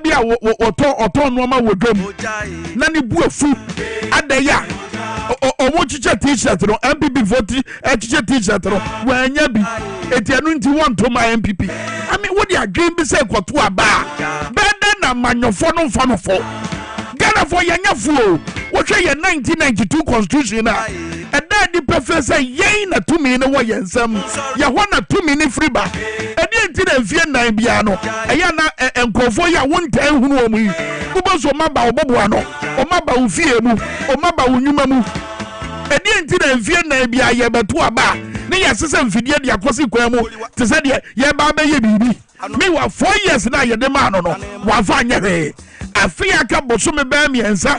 bi a oton no ma wodom na ne bu afu adaya omo chiche t-shirt no MPP vote chiche t-shirt no wanya bi etianu nti won to my MPP I mean what you dream be say kwoto aba beda na manyofo no mfa no fo Ghana for yanya fu wo hwe ye 1992 constitution na eda di prefer say yen na tumi ne wo yensam ye ho na tumi ne free ba edi enti na fie nan bia no eya na enkofo ya wontan hunu omu yi kuboso maba oboboa no o maba wo fie mu o maba wo nyuma mu edi enti na fie nan bia ye beto aba ne yesese mfidie de akosi kwan mu te se de ye ba ba ye bibi me wa 4 years na ye de ma no wa fa anya he afia ka boso me ba miensa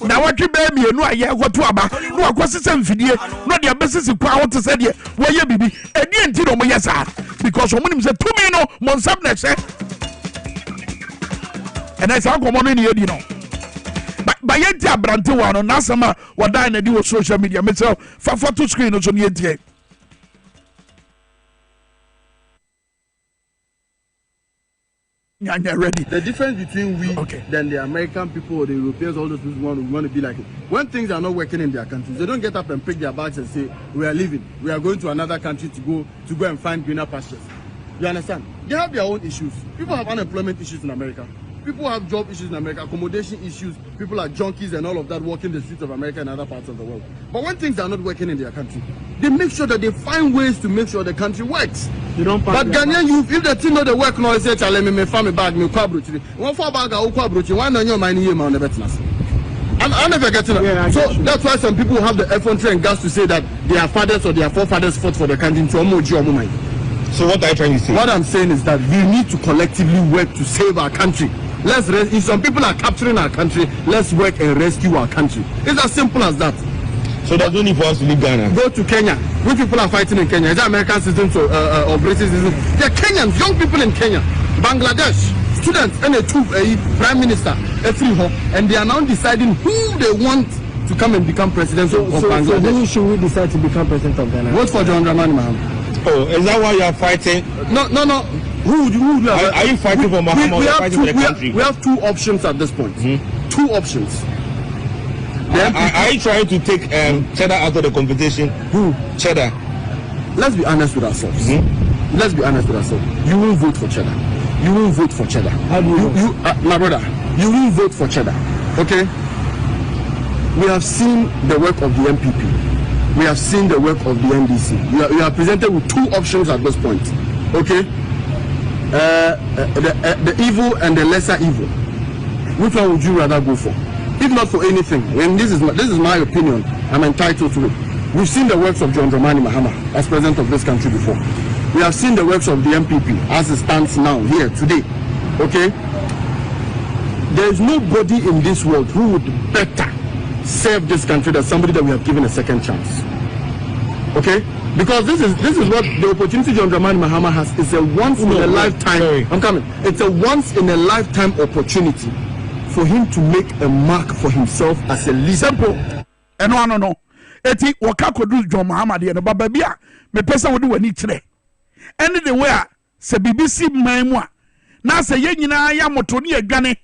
na watwe ba mienu aye goto aba no akosese mfidie no de abesisi kwa wo te se de wo ye bibi edi enti no mo yesa because omunim se tumi no monsab na se and I say komo no ni edi no ba yenti abrante wa no na sama wadan na di wo social media me say fa photo screen no so ni enti ready. The difference between we than the American people or the Europeans, all those people want to be like it. When things are not working in their countries, they don't get up and pick their bags and say, we are leaving. We are going to another country to go and find greener pastures. You understand? They have their own issues. People have unemployment issues in America. People have job issues in America, accommodation issues. People are junkies and all of that walking the streets of America and other parts of the world. But when things are not working in their country, they make sure that they find ways to make sure the country works. But Ghanaian youth, if the team know the work, no, say, "Chale me family bag, me kwabruchi." One for bag, I kwabruchi. One on your mind here, man, never tell us. I never get it. Yeah, so that's why some people have the effrontery and guts to say that their fathers or their forefathers fought for the country. So what are you trying to say? What I'm saying is that we need to collectively work to save our country. If some people are capturing our country, let's work and rescue our country. It's as simple as that. So there's no need for us to leave Ghana. Go to Kenya. Which people are fighting in Kenya? Is that American citizens or British citizens? They're Kenyans, young people in Kenya. Bangladesh, students and a prime minister, and they are now deciding who they want to come and become president of Bangladesh. So who should we decide to become president of Ghana? Vote for John Dramani Mahama. Oh, is that why you are fighting? No. Who are you fighting for Mahama or fighting for the country? We have two options at this point. Two options. Are you trying to take Cheddar out of the competition? Who? Cheddar. Let's be honest with ourselves. Let's be honest with ourselves. You won't vote for Cheddar. You won't vote for Cheddar. How do you my brother, you won't vote for Cheddar. Okay? We have seen the work of the MPP. We have seen the work of the NDC. We are presented with two options at this point. Okay? The evil and the lesser evil. Which one would you rather go for? If not for anything, and this is my opinion, I'm entitled to it. We've seen the works of John Dramani Mahama as president of this country before. We have seen the works of the MPP as it stands now, here, today. Okay? There is nobody in this world who would better serve this country than somebody that we have given a second chance. Okay? Because this is what the opportunity John Dramani Mahama has. It's a once in a lifetime. I'm coming. It's a once in a lifetime opportunity for him to make a mark for himself as a leader. Simple. No. Eti waka kodu John Mahama de no baba bia me pesa wo de wani kire. Any the way se BBC man mu a na se ye nyina ya moto ne adwane.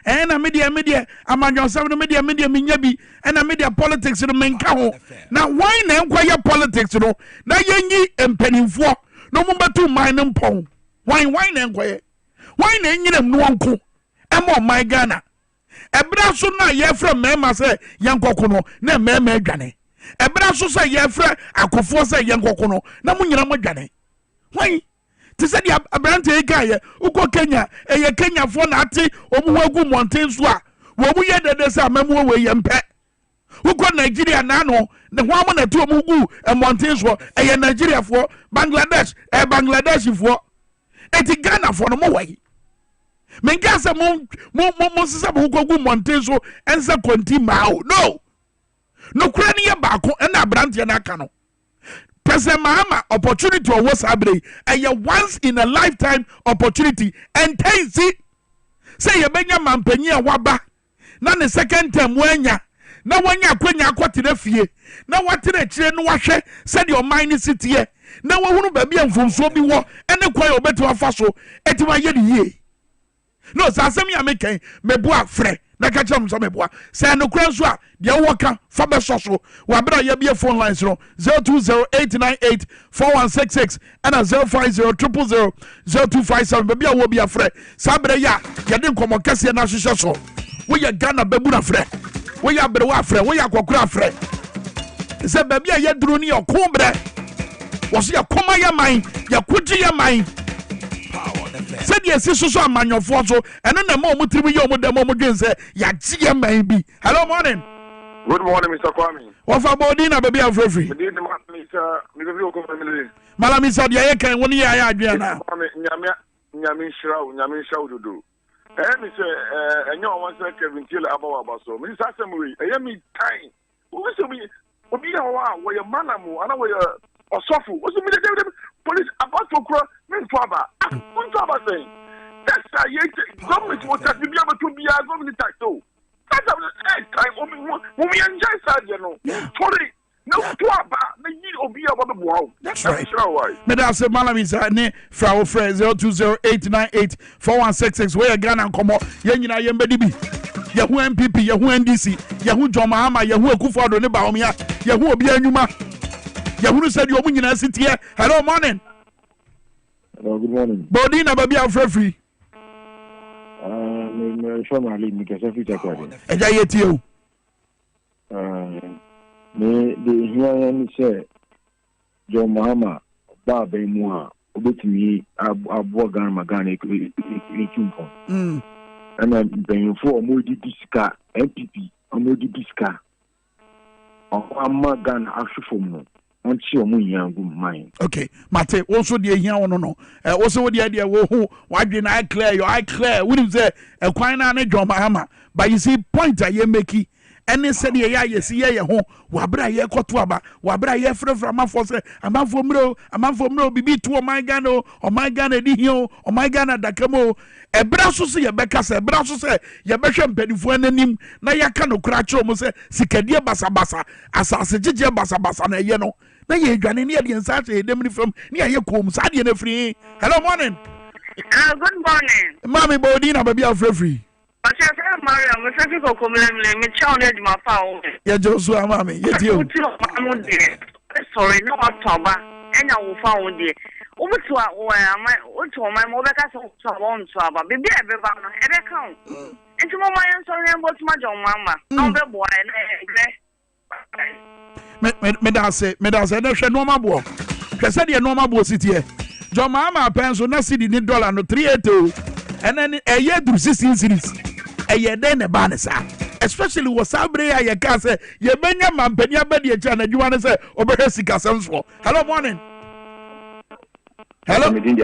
Na media amanyo sam no media minya bi na media politics no menka ho. Na why na enkwaya politics no na yenyi empanimfo no mo betu man no mpon. Why na enkwaya? Why na enyina mu nko? Emo my Ghana. Ebra so na ye fra mema se yankoko no na mema adwane. Ebra so se ye fra akofo se yankoko no na munyina mo adwane. Why? Ti se dia abrante e kan ye uko Kenya eye Kenya fo na ate omu wagu mountain so a wo mu ye dede se amemu we ye mpe uko Nigeria na no ne ho am na ti omu gu mountain so eye Nigeria fo Bangladesh Bangladesh fo eti Ghana fo no mo wai menka se mo sisa bo gu mountain so ense konti mao no kura ni ye baako na abrante na aka no President Mahama opportunity or what's happening a once in a lifetime opportunity and say you benya mampanya waba na the second time wenya na wanya kwenya akwatire fie na watire kire no wahwe said your mind city here na wahunu ba bia mfomso bi wo ene kwa obeto afa so etima ye de ye no sasem ya meken meboa frɛ na ka kyerɛ so meboa sɛ no kura so a deɛ wɔka fa bɛsɔ so wabra ya bie phone lines no 0208984166 and 0500000257 baabi a wo bia frɛ saa brɛ ya yɛde nkɔmmɔ kɛseɛ na hyehyɛ so woyɛ Ghana babu na frɛ woyɛ abrewa frɛ woyɛ akɔkora frɛ sɛ baabi a yɛduro ne yɛko brɛ wɔso yɛkɔma yɛ man yɛkogye yɛ man said yes, so amanyɔfoɔ so ɛno na ma ɔmo tiri yɛ ɔmo dɛm ɔmo dwen sɛ yɛagye yɛ man bi. Hello morning. Good morning, Mr. Kwame. Wɔfa bɔɔdi na baabi afrɛfiri. Malamisa deɛ yɛ kan wɔn yɛ ayɛ adwene na. Nyame nhyira wo dodo. Mi sɛ ɛnyɛ ɔwɔ sɛ Kevin Taylor aba so. Mi sɛ asɛm wei ɛyɛ mi tan. Obi sɛ obi yɛ hɔ a wɔyɛ manamu ana wɔyɛ ɔsɔfo. Obi sɛ mi de police abato kura mintu aba saying that's why government will just be able to be a government tax too. That's a time when we enjoy that, you know. Sorry, no to about the need of be about the wow. That's right. Madam said, Malam is a name Frau Fred 0208984166. Where Ghana and come up, Yanina Yembedibi, Yahoo MPP, Yahoo NDC, Yahoo John Mahama, Yahoo Kufado Nebaumia, Yahoo Bianuma. Yahoo said you're winning a city here. Hello, morning. Hello, good morning. Body na baby free. Me show my lead because I feel like Eja yeti o. Me the here say John Mahama ba be mu a obetimi abo Ghana magana ekinfo. Ana benfo omodi disika MPP omodi disika. Amma Ghana afifom no. Okay, Mate, also the here no. Also the idea who why did I clear your eye clear? Wouldn't say a quine and a John Mahama. But you see, point at ye makey. And they said, yeah, yes, yeah, home. Wabra ye kotuaba, wabra ye from my force, a man from Ro, BB to my Gano, or my Ghana Dihio, or my Ghana Dakamo. A brasso say a becca, a brasso say, ya besham penny na ya cano cracho, mose, Sikadia Basabasa, as a Sijia Basabasa, and yeno. Na ye gane near the inside, demon from near your combs, I didn't free. Hello, morning. Good morning. Mammy Bodina, baby, I'm free. But I said, Mariam, we thank you for coming and challenge my phone. Yeah, Joshua, mammy, yes, you. Sorry, no October, and I will found it. Over to my mother, so I won't trouble. Baby, everyone, every count. And to my answer, and what's my John Mama? No, the boy, Medase, that's a normal boy. Because I said, normal boy city here. John Mama, pencil, not city in $1 no 382. And then a year to 16 cities. A year then a banner, especially was Sabre. I can't say, you benya man, Penya Bedia Chana, you want to say, Oberhesica sounds for. Hello, morning. Hello, Anthony,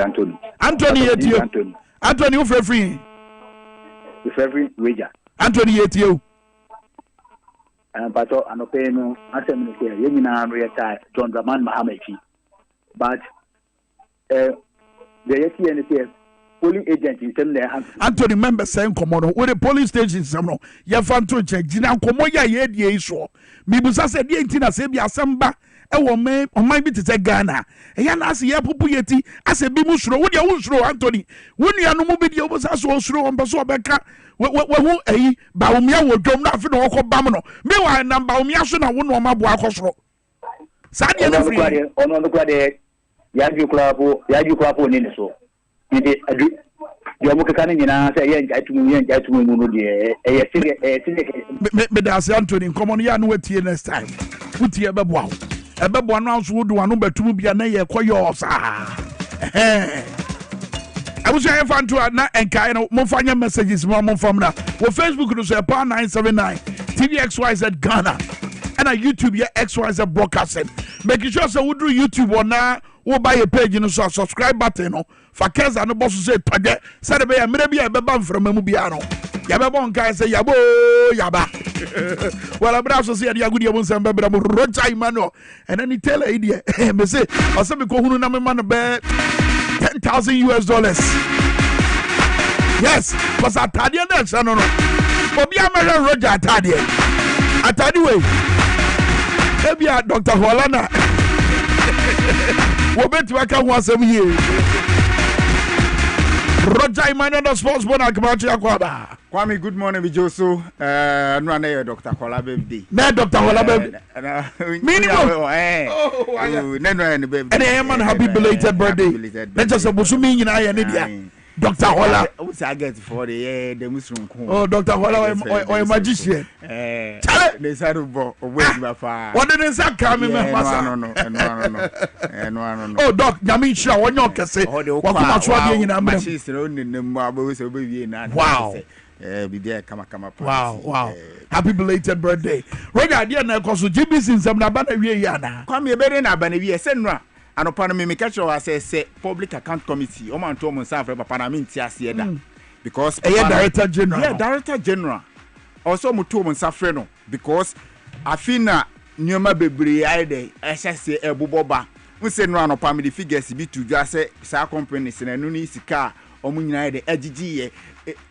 Anthony, free. With every wager. Anthony, you. But I no pay no. I said, you mean John Draman Mahameti. But the Yeti and the polling agent in some there. Anthony, remember saying, come on, with the police station, some you found to check. Gina, come on, yeah, so. Mibusa said, the 18 Sabia Samba, a woman on my bit to Ghana. A young ass, yeah, Pupuyeti, as a bimusro, what you will Anthony. When you are no mobile, was also slow on Basobeka. Who a Baumia will come nothing or Bamano. Meanwhile, Baumia should not want my boy. Sadly, on the credit, Yadu Clapo, in so. Yamuka say, Medas Anthony, come on, Yan with you next time. Put your babo. A babu announced would do a number 2 be a nay, quayos. I was saying fun to Adna and Kaino, Mofanya messages, Mamma from now. Well, Facebook is a pound 979, TVXYZ Ghana, and a YouTube, yeah, XYZ broadcasting. Making sure so we do YouTube or now, or buy a page, you know, so subscribe button, no. For Kaz and the boss say, Target, Saturday, maybe a babam from Mubiano. Yababon can say, Yabo, Yaba. Well, a brass was here, Yagudia was and Babam Rocha Mano, and then he tell a idiot, and say, or some people who number man bed. $10,000. Yes, because I told you that, no. But be a man, Roger, I told you. I told you, maybe a Dr. Holana. We'll bet you I can once every year. Roger Emmanuel the sports board Akabachi Akwaba. Kwame, good morning, Vijoso. No, no, Dr. Kola baby. No, Dr. Kola baby. Minimum. And I am happy belated birthday. Let's just Busumi in Iania. Dr. Hola. What's I get for the Muslim? Oh, Dr. Hola or a magician. They said, what did they say? Coming, no. Oh, Doc, Yamisha, what you can say? Wow. Be there, come. Wow. Happy belated birthday. Roger, dear Nakosu, GBC in some Nabana. Come here, better than Banavia, Senra. And upon me, catch I say public account committee. Oman Tom Sansan for Panamintia because Director General. Yeah, Director General. Also, Mutum Safreno because Afina Nyoma Bebri Ide, SSA Ebuboba. We say no upon me the figures be to just say Sa companies and Nuni Sika or Munina EGG.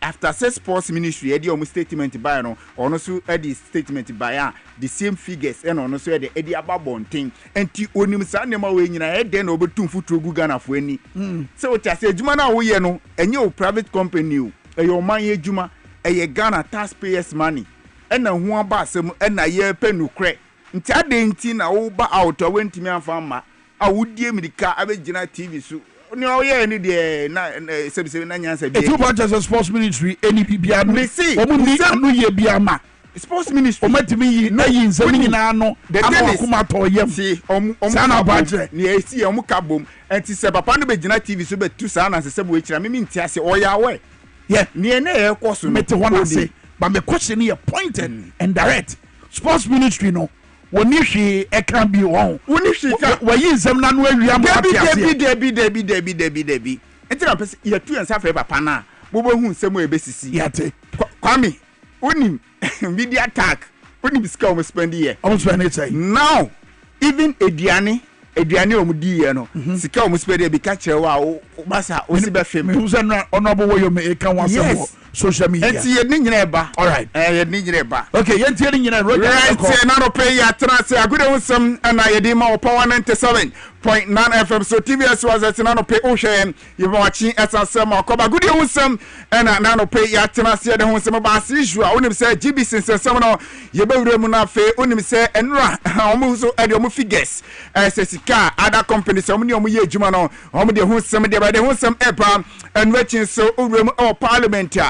After say sports ministry, Eddie almost statement by no, or also Eddie statement by the same figures, and also the Eddie Ababon thing, and T. Onim Sanema way in a head, then over 2 foot to Gugana for any. So what I say, Jumana, we know, and your private company, your money, Juma, a Ghana taxpayers' money, and a one bassam, and a year pen crack. Until I didn't over out, I went to me and farmer. I would give me the car, I will generate TV. So, no, yeah, any day, 7 years a day. 2 bunches of sports ministry, any PBR, may see, Biama. Sports ministry, me, no, in Seminano, the Kumato, yam, see, Sana budget, near see a Mukabum, and to say, Papa, no, TV, so but 2 sons, as a which I mean, Tiasi, or your way. Yeah, near near, of course, met one I say, but the question here pointed and direct. Sports ministry, no. When you see, it can be wrong. When you see, where you some non where we are Debbie. And tell us, you're 2 and half Pana. We will whom some way basis. Yate. Kwame, when media attack, when you discover spend the year. Almost when it's now, even Ediani Omudiano, Sika Muspede be catcher, wow, Massa, Osiba Fame, who's an honorable way you make one social media. And see a nigger. All right, a nigger. Okay, you're telling you, right, not pay your transfer. I could some and I did more power 97.9 FM. So TVS was at Nano Pay Ocean. You're watching as a summer. Coba good some and a Nano Pay your transfer. The home some about issue. I only say GB since the summer. You better Munafe, only say and almost at your figures. As a car, other companies, so many of you, Jumano, home the home some day by the home some Ebra and watching so or Parliamentary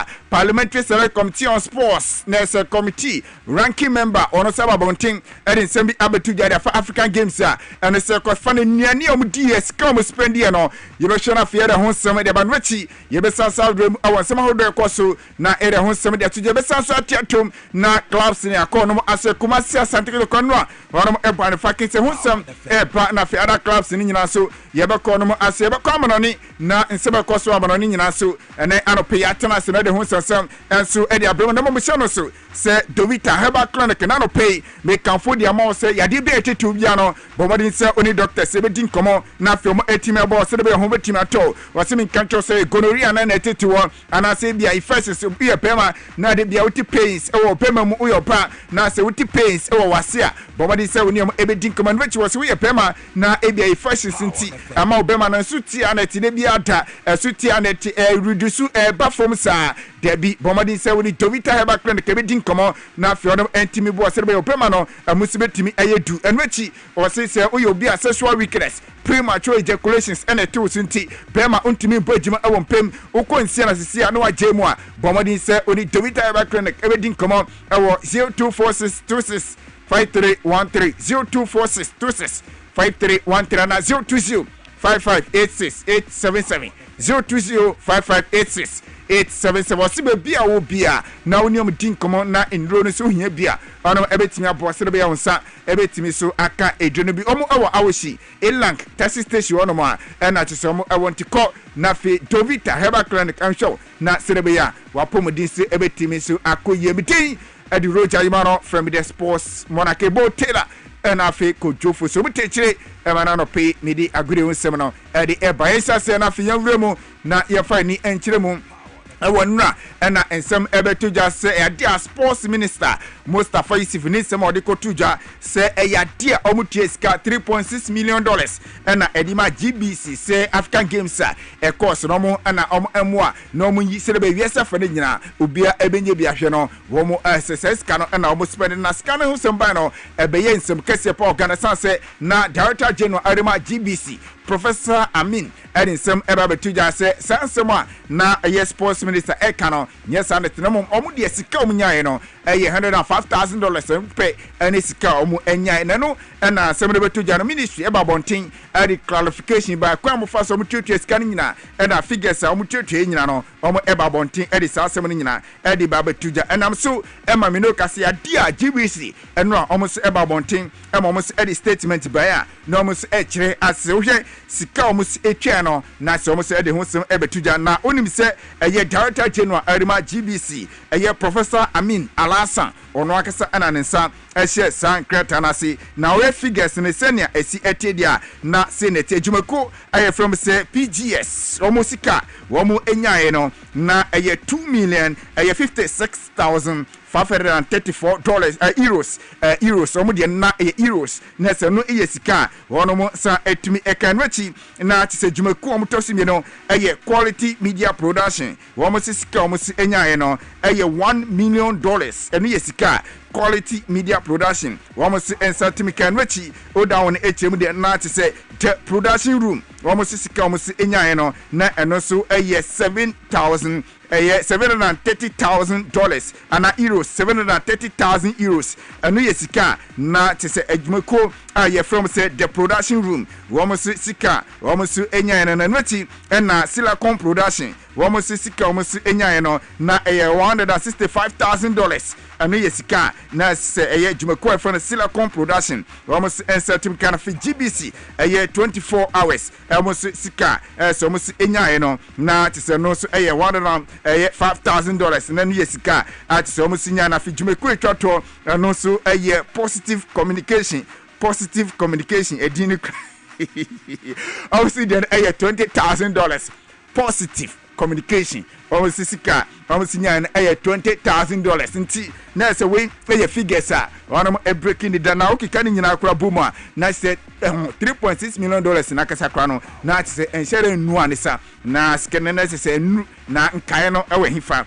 Select Committee on Sports, Nessa Committee, ranking member, on a Sababonting, and in Sembi Abetuja for African Games, and a circle funny near DS, come spend the no, you know, Shana Fiera Honsam, the Banrechi, Yebesa South, our somehow their coso, na Eda Honsam, the Tujabesa Satum, na clubs in a corner as a Kumasia Santiago Conra, one of the fucking Honsam, a partner for other clubs in Inaso, Yeba Cornum as Yeba Commononi, na in Seba Coso Abaninaso, and then Anopayatanas and other Honsam, and so Eddie Abraham, no Mushano, say Dovita Heba Clinic and Anopay, make come for the amount, say, Yadi to Piano, but what didn't say only Doctor 17 come on, not from a team about celebrate home team at all. Was in control say gonorrhea and an to one, and I say, be a first to be a pema, now they be out pains, or pema or pa, now say with pains, or was here, but what he said when you everything come and which was we a pema, now a first since I'm out Bema and Suti and a Tinebiata, a Suti and a reduce a bathroom, sir. Debbie, Bomadi said when he Dovita Heba Clinic, everything come on, now Fiona and Timmy was celebrate Pemano, and Musibet Timmy Ayedu, and Richie, or say, oh, you'll be a sexual weakness, premature ejaculations, and a two sinti, Bema Untimi Bojima, I won't pay, Oko and Siena Sia, no, Jamoa, Bomadi said when he Dovita Heba Clinic, everything come on, our 024626 5313, 024626 5313, and 020 5586 877, 020 5586 877. Sibe bia wo bia na wonium din komo na enro no so hia bia ono ebetimi abo se be ya wonsa ebetimi so aka edwono bi omo awo awoshi elank taxi station ono ma na chese omo awonti ko na fe Dovita Heba Clinic am show na serebe ya wapomodin se ebetimi so akoye mitin edi roja imano from the sports monarchy bo tailor and afi ko jofo so mutechire emana no pe medi agure wonsem no edi eba yesa se na fi yanwremu na ye fa ni enchire mu Ewanra ena ensem ebetuja se eya sports minister Mustafa Yusuf ni nsem odiko tuja se eya dia omutie sika $3.6 million ena edima GBC se African Games e course no mo ena emwa no mo yi se be wiese fa ne nyina obia ebenye bia hwe no wo mo SSS ka no ena wo spend na sika no nsem ba no ebeye nsem kese pa organization se na Director General Arima GBC Professor Amin Edinsem eba betuja se sansema na sports minister ekano yes and tinamum omu de sika omunyae no $105,000 pe ene sika omu enyae nano na semre betuja no ministry eba bontin edi clarification by kwam fa so mututu sika nyina na figures omu tutu nyina no omu eba bontin edi sasem nyina edi ba betuja enam so ema mino kase adia GBC enro omu so eba bontin omu so edi statement by a no omu so ekire ase ohwe sika omu so etwa no na se omu so edi ho sem ebetuja na onim se eye Director General Arima GBC eye Professor Amin Alasan ono akasa ananensa ehye san kreta na se na we figures ne senia esi etedia na senate adwumako eye from se PGS omo sika wo mo enyae no na eye $2,056,534 euros omo de na euros na se no eye sika wono mo sa etumi ekanwachi na tise adwumako omo tosimi no eye quality media production wo mo sika omo si enyae no eye $1 million eno ye sika quality media production almost ensatimi kanwachi o down HM de na te say the production room almost sika almost enyae no na eno so $730,000 ana euros €730,000 eno ye sika na te say adwumako aye from say the production room almost sika almost enyae no na nwachi na silicon production almost sika almost enyae no na $165,000 eno ye sika na se eye adwumako from silicon production almost ensatim kana fi GBC eye 24 hours almost sika so almost enyae no na te say no so eye $5,000 na ye sika at so almost nya na fi adwumako etwato no so eye positive communication edini obviously then eye $20,000 positive communication almost sika almost nya na eye $20,000 nti na say we eye figures one breaking the down okika ni nyina akura buma na say $3.6 million na kasa kra no na say enhyere nu anisa na skene na say nu na nkae no ewe hifa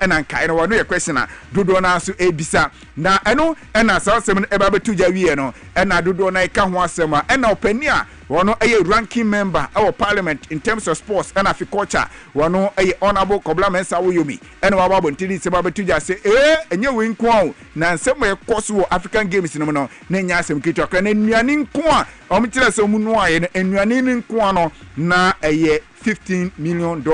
na nkae no wono ye question na dodo na so ebisa na eno na sasem no eba betuja wie no na dodo na eka ho asem na opani a wono eye ranking member our parliament in terms of sports and agriculture wono eye honorable Kobla Mensa Woyomi na wababo ntidi se ba betuja se enye we nko na nsem e koso African Games no no na nya asem kitwa kra na nuane nko a omtire se mu no aye na nuane nko no na eye $15 million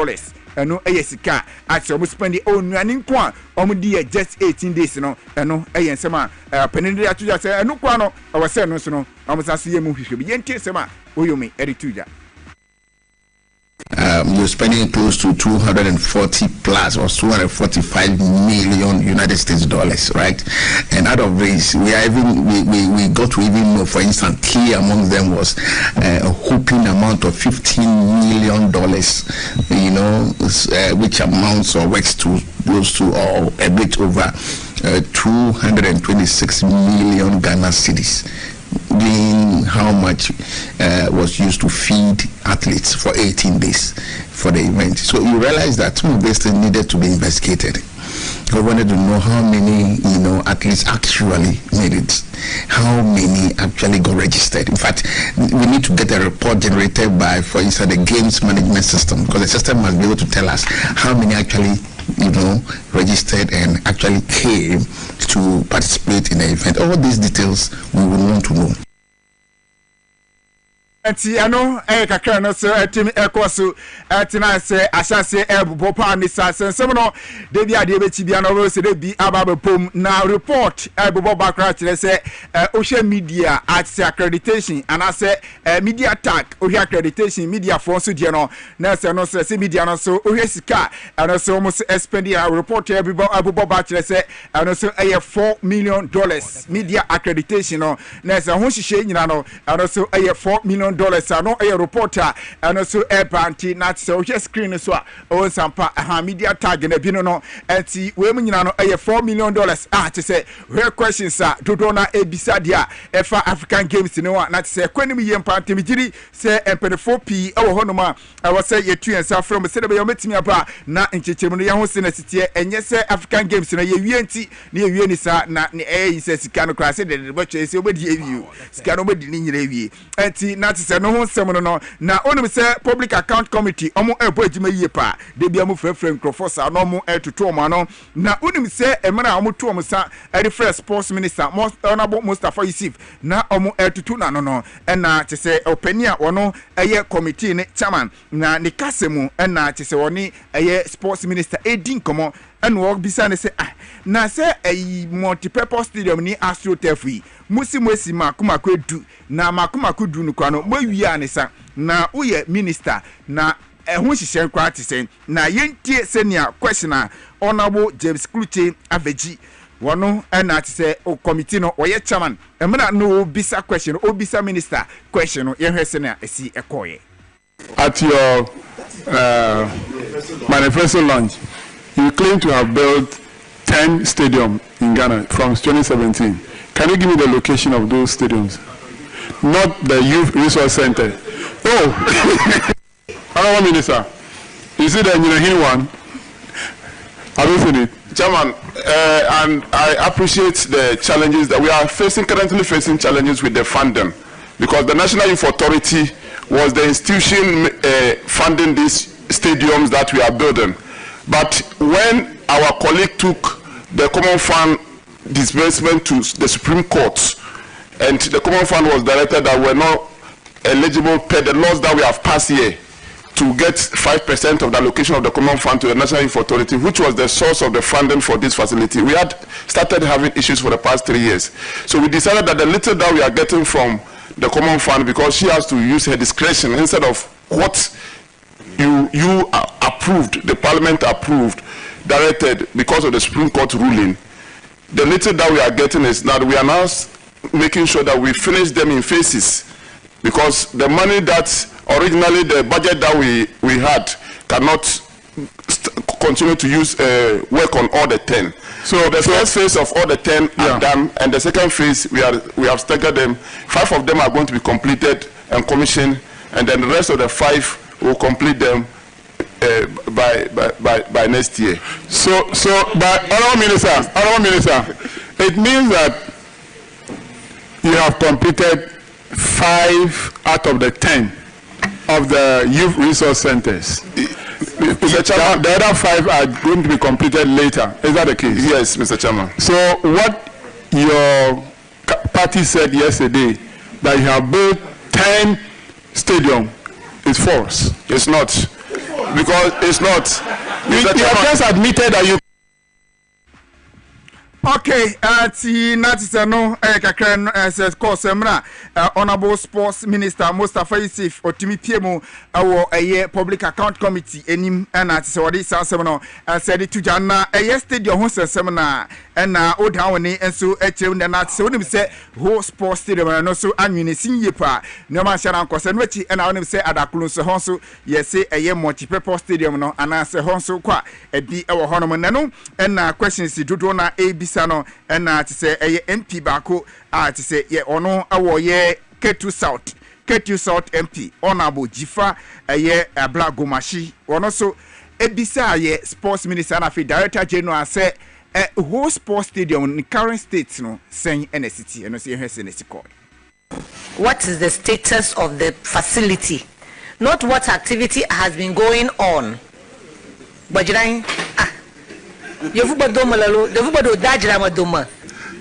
eno eye sika ati omo spendi onuane nko a omo di just 18 days no eno eye nsema penende atuja se eno kwa no awase no so no omo saso ye mu hwehwe bi yenti sema Oyomi edituja. You're spending close to 240 plus or 245 million United States dollars, right? And out of this, we got to even know, for instance, key among them was a whopping amount of $15 million, you know, which amounts or works to close to or a bit over 226 million Ghana cedis. Being how much was used to feed athletes for 18 days for the event. So you realize that some of this thing needed to be investigated. I wanted to know how many, you know, athletes actually made it, how many actually got registered. In fact, we need to get a report generated by, for instance, the games management system, because the system must be able to tell us how many actually, you know, registered and actually came to participate in the event. All these details we would want to know. Ati ano kakra no so atimi ekoso atina se asase ebubo pa ni sasensem no de bia de beti bia no we se de bi ababepom na report ebubo bakra kire se ohwe media at accreditation and say media tag ohwe accreditation media for so de no na se no se media no so ohwe sika and so mo spend a report ebubo ba kire se and so $4 million media accreditation no na se ho hihye nyina no and so $4 million ano a reporter and also air banty not so just screen so on sampa media tag na bi no enti we mu nyina no $4 million to say where questions are dodo na ebisa dia efa African Games no na to say kwanim yem pantem giri say empedefo p ewo honoma I say yetu ensa from say be yometimi aba na nchechemu no ye ho se na sitie enye say African Games no ye wie enti na ye wie ni sa na ne say sika no kra say de botwe say obedi ewie sika no obedi ni nyira ewie enti na to say no ho nsem no na onim say public account committee omo ebo ejima yie pa de bia mu frefre nkrofo sa no mo etutu omo no na onim say emra omo tu omo sa refresh sports minister honorable Mustafa Yusuf na omo etutu na no na to say openia wono eye committee ne chairman na ne kasemu na to say woni eye sports minister edin komo and work bisa ne say na say a multi-purpose stadium ni Astro Turf musi makumako edu na makumako du no kwa no mawia ne sa na uye minister na ehun hihye kwa tisen na yentie senior questioner honorable James Kluche Aveji wono na tise o committee no oye chairman emna no bisa question obisa minister question no ye hwese na esi ekoye. At your manifesto launch, you claim to have built 10 stadiums in Ghana from 2017. Can you give me the location of those stadiums? Not the Youth Resource Center. Oh, Honorable Minister, you see the Engineering one? Have you seen it? Chairman, and I appreciate the challenges that we are currently facing challenges with the funding, because the National Youth Authority was the institution funding these stadiums that we are building. But when our colleague took the Common Fund disbursement to the Supreme Court, and the Common Fund was directed that we're not eligible per the laws that we have passed here to get 5% of the allocation of the Common Fund to the National Youth Authority, which was the source of the funding for this facility. We had started having issues for the past 3 years. So we decided that the little that we are getting from the Common Fund, because she has to use her discretion instead of what you approved, the Parliament approved, directed because of the Supreme Court ruling, the little that we are getting is that we are now making sure that we finish them in phases, because the money that originally the budget that we had cannot continue to use work on all the 10. So the first phase of all the 10 are done, and the second phase we have staggered them. 5 of them are going to be completed and commissioned, and then the rest of the 5 will complete them by next year. So but Honorable Minister, it means that you have completed 5 out of the 10 of the youth resource centers. The other 5 are going to be completed later. Is that the case? Yes, Mr. Chairman. So what your party said yesterday, that you have built 10 stadium, is false. It's not. Because it's not. You have just admitted that you. Okay, no says course honorable sports minister Mustafa Yusuf otimi piemu a public account committee enim na say what this no said to jana stadium ho sesem na na odan ni enso ekyem na say onim say ho sports stadium no so anwene sinye pa no ma hya na nkose no echi na onim say adakulun so ho so yesi multi-purpose stadium no ana say ho so kwa ebi ewo hono na no na questions dodo na abisa no na to say MP bako to say ye ono awo ye Ketu South MP honorable Jifa Abla Gomashi ono so ebisa ye sports minister na director general say whole sports stadium in current state no sen NCT and say NCT called. What is the status of the facility, not what activity has been going on?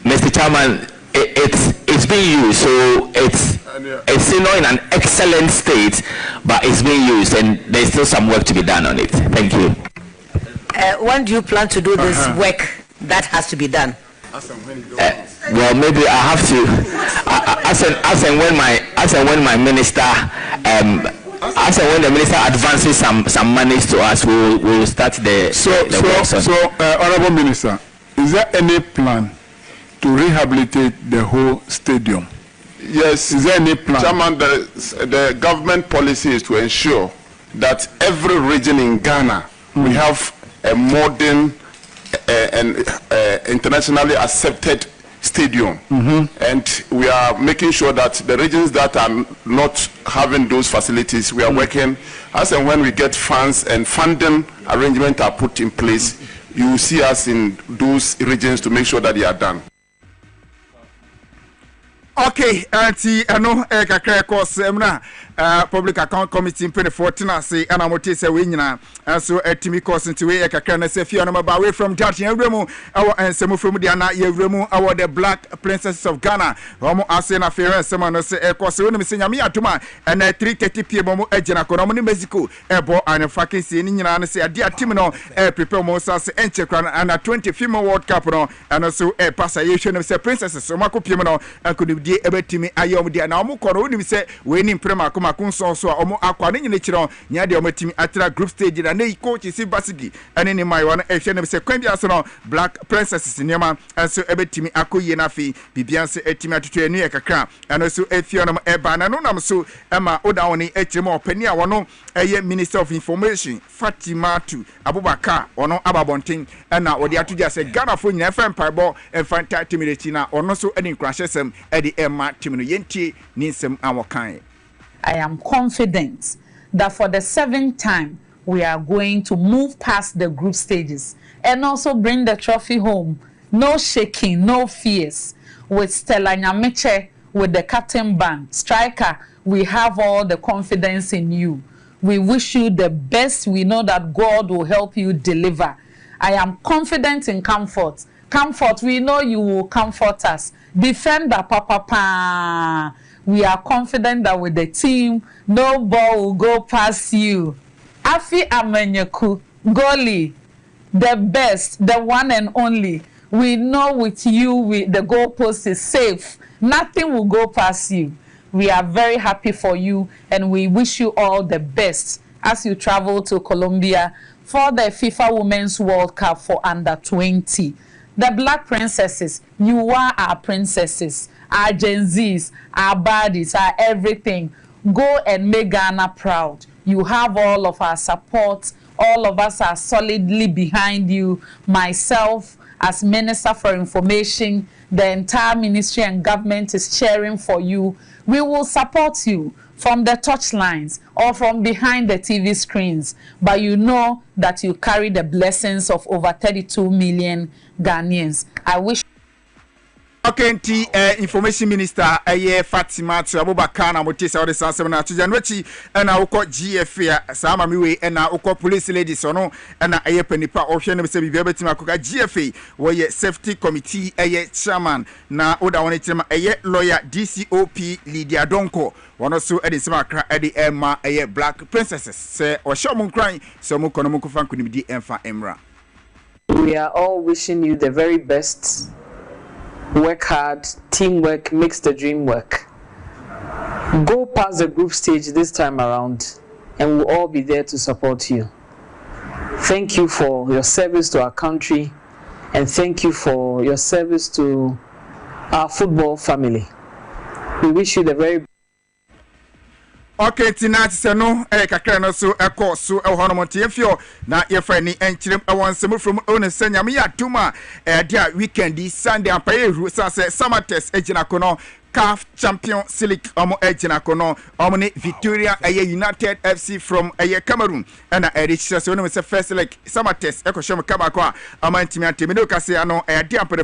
Mr. Chairman, it's being used, so it's in an excellent state, but it's being used, and there's still some work to be done on it. Thank you. When do you plan to do this work that has to be done? Well, maybe I have to. As and when my minister, as and when the minister advances some monies to us, we will start the work. So, Honorable Minister, is there any plan to rehabilitate the whole stadium? Yes, is there any plan? Chairman, the government policy is to ensure that every region in Ghana we have a modern and internationally accepted stadium, and we are making sure that the regions that are not having those facilities, we are working as and when we get funds and funding arrangements are put in place, you will see us in those regions to make sure that they are done. Okay, auntie, I know kakra course public account committee in 2014 say and I'm say we nyina so etimi course into we kakra na say fi on ba away from that yewremu our ensemu from the na yewremu our the Black Princesses of Ghana omo ase na fair ensema no say course we no say nyame atoma and 3:30 pm mo agina kono mo ni Mexico ebo an fucking say ni nyina no say ade atim no prepare mo say enchekra and 20 FIFA World Cup no and so passa yehwe no say princesses so makopiem no ankodi die ebetimi ayom dia na omo kono oni say we ni prema makunso so omo akwa ne nyine kiro nya de omatimi atra group stage na nei coach si basigi ene ni mai wana ehwe ne se kwan bia so no Black Princesses niema enso ebetimi akoye na fi bibia se etimi atoto enu ye kakra eno so efio no eba na no nam so ema oda woni echema opani a wono eye Minister of Information Fatimatu Abubakar ono ababonten na odi atoja se Ghana fo nyina FM paibo enfanta timideti na ono so eni nkrahesem edi ema timino yentie ni nsem awokan. I am confident that for the 7th time we are going to move past the group stages and also bring the trophy home. No shaking, no fears. With Stella Nyamiche, with the captain band, striker, we have all the confidence in you. We wish you the best. We know that God will help you deliver. I am confident in comfort. Comfort, we know you will comfort us. Defender, papa. We are confident that with the team, no ball will go past you. Afi Amenyeku, goalie, the best, the one and only. We know with you, the goalpost is safe. Nothing will go past you. We are very happy for you, and we wish you all the best as you travel to Colombia for the FIFA Women's World Cup for under 20. The Black Princesses, you are our princesses. Our Gen Zs, our bodies, our everything. Go and make Ghana proud. You have all of our support. All of us are solidly behind you. Myself, as Minister for Information, the entire ministry and government is cheering for you. We will support you from the touchlines or from behind the TV screens. But you know that you carry the blessings of over 32 million Ghanaians. I wish. Okay, Information Minister Fatimatu Abubakar na motisa ode sansem na tuja nwechi na ukọ GFA sama miwe na ukọ police ladies ono na panipa ohwe ne se bibia betima akoka GFA wo ye safety committee chairman na oda woni tirema lawyer DCOP Lydia Donko wono so sema akra Emma Black Princesses se o shomu nkran se mu kono mu kofa nkunimdi emfa emra. We are all wishing you the very best. Work hard, teamwork makes the dream work. Go past the group stage this time around, and we'll all be there to support you. Thank you for your service to our country, and thank you for your service to our football family. We wish you the very best. Okay, tonight no kakra no so course so hono montiefio na yefa ni enchirem ewonsem from onesanya me yatuma dia weekend Sunday ampaye ru say Samates ejina kono CAF Champions League omo ejina kono omo ni Victoria United FC from Cameroon na erichia so no say first like Samates ekoshem kabako a amantimi antemi no kase ano dia ampere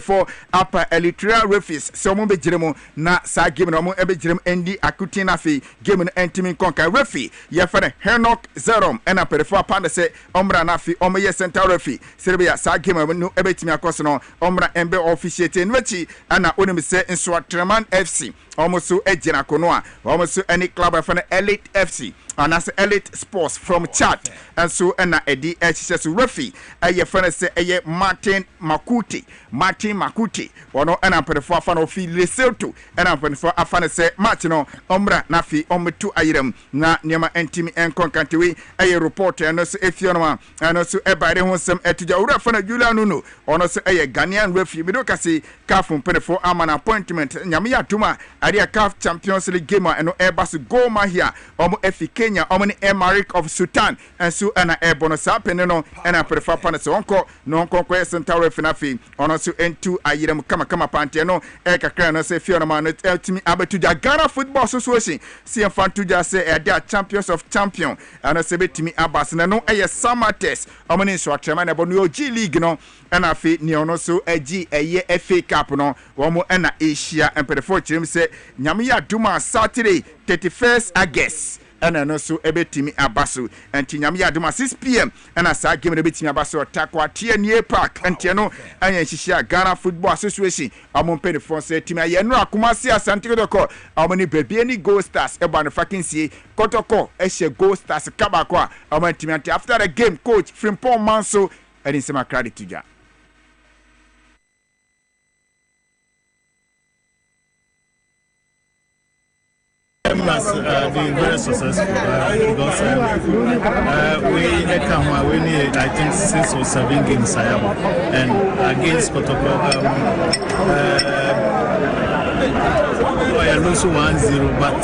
upper electoral referees so mo bejiremu na sa game no mo ebejirem endi akutina fi game no entimi konka referee yefane Henok Zerom na perefo apanda se omra na fi omo ye center referee serbia sa game no ebetimi akoso no omra embe officiate nwachi ana onim se Nswatreman FC almost so ejina kono a almost so any club of an Elite FC and as Elite Sports from Chad and so and Eddie HSS referee a friend say a Martin Makuti ono and I'm for fan of Lesotho and I'm for afan say match no omra nafi ometu ayirem na niema entimi enkonkantewe a reporter and also Efionoma and also ebade ho sem etuja ura fan Julia Nuno ono say a Ghanaian referee bidoka say CAF for an appointment nyame atuma area CAF Champions League game and no airbus go ma here omo efi Kenya omo ni Emirates of Sudan and so and a bonus happen no and I prefer pan so onko no onko center referee nafi ono so entu ayirem kama pante no e kakra no say Fiona no ultimi abetuja Ghana Football Association see fantuja say e dia champions of champion and say betimi abas na no e summer test omo ni so atrema na bonu G League no and afi ni ono so agi eye FA Cup no womo na Asia and for chim say nyame ya duma Saturday 31st August and no so ebetimi abaso and nyame ya duma 6 p.m. and asa game ebetimi abaso takwa TNA Park and no anya hihia Ghana Football Association amon pay for say team aye no akumasi asante kodoko amoni bebie ni Gold Stars eba no fucking see kotoko ehye Gold Stars kabako a amon team after the game coach Frimpong Manso and in sema credit to ja. Has been very successful because we need, I think, 6 or 7 games and against Kotoko I lose 1-0, but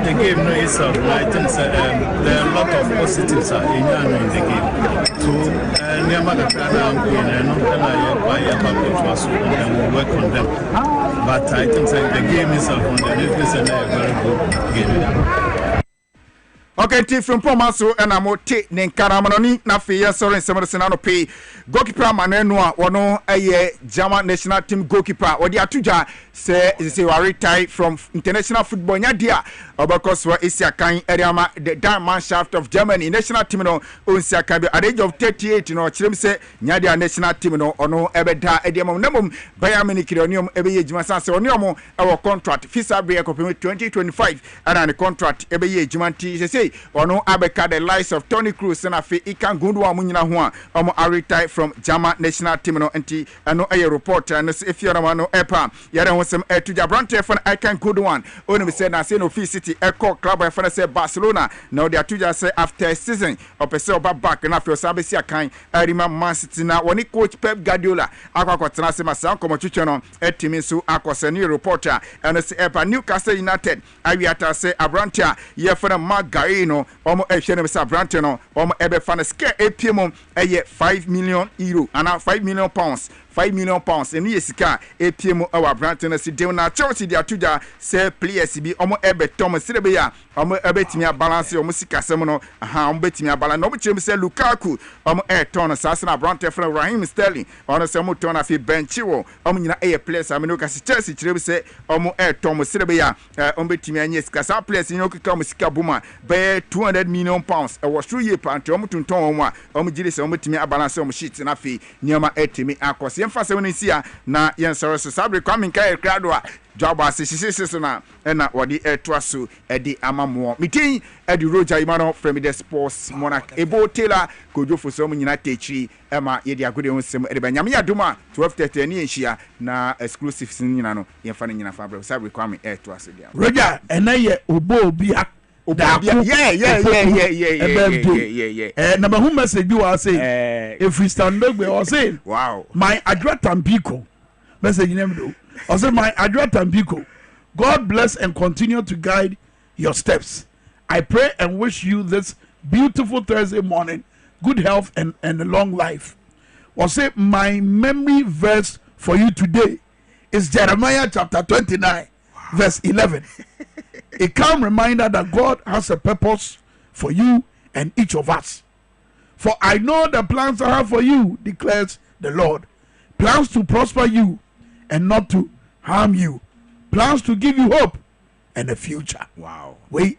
the game itself, I think there are a lot of positives in the game. So, and we'll work on them. But I think the game itself on the is a very good game. Okay, team from Pomaso and Amote Nenkaramanoni, Nafia, sorry, Samarasano pay. Goalkeeper Manenua, Wano, a German national team goalkeeper, or the Atuja, say, is a retired from international football. Nadia, because we're Isiakan, Eriama, the diamond shaft of Germany, national team, no, Unsiakan, at the age of 38, you know, Chim say, Nadia national team, no, or no, Ebeda, Ediamum, Nemum, Bayamini Kironium, Ebe Jimasan, Oniomo, our contract, Fisa Bria 2025, and the contract, Ebe Jimanti, say, or no abeka the lives of Tony Cruz and afi ikan gundwa munyina ho omo aritai from German national team no enti no a reporter no if you no epa yare ho sem etuja brante fan ikan good one oni say na say no Free City echo club e fan say Barcelona now they atuja say after season opese oba back na fi osabesi akan arima Man City na woni coach Pep Guardiola akwakotena say masa komo twetwe no etimi so akose ni reporter and say epa Newcastle United awiata say abrantia ye fan Mark no omo ehwe ne sa brante no omo ebe fa na scale APM eye 5 million euro and 5 million pounds 5 million pounds and yesika APM our brante na si dem na Chelsea dia tuja say players bi omo ebe tom sirebe ya omo ebe timi balance omo sika sem no aha omo betimi balance no omo chem say Lukaku omo ton sasa na brante fra Raheem Sterling ono say omo ton afi bench wo omo nyina eye players ameno ka si Chelsea kirebe say omo ton sirebe ya omo betimi anya sika sa players nyo kika omo sika buma be 200 million pounds e was 2 year pant omo tunton omo a omo gire say omo timi balance omo sheet na fi nioma etimi akose yemfa se woni sia na yensoro so sabre Kwame Minkah ekrado a DwaboAse sisi na na wodi etwaso edi amamo mitin edi roja imano from the sports monarch ebo tela kojofo so mu nyina techi ema yedi agode onsem edi banyame yadoma 12:30 ni enhia na exclusives nyina no yemfa nyina fa bro sabre Kwame etwaso dia roja enaye obo obia yeah. Number who message you are saying if we stand up we are saying wow my address Tampico message name do I say my address Tampico God bless and continue to guide your steps. I pray and wish you this beautiful Thursday morning good health and a long life. I say my memory verse for you today is Jeremiah chapter 29 verse 11. A calm reminder that God has a purpose for you and each of us. For I know the plans I have for you, declares the Lord. Plans to prosper you and not to harm you. Plans to give you hope and a future. Wow. Wait,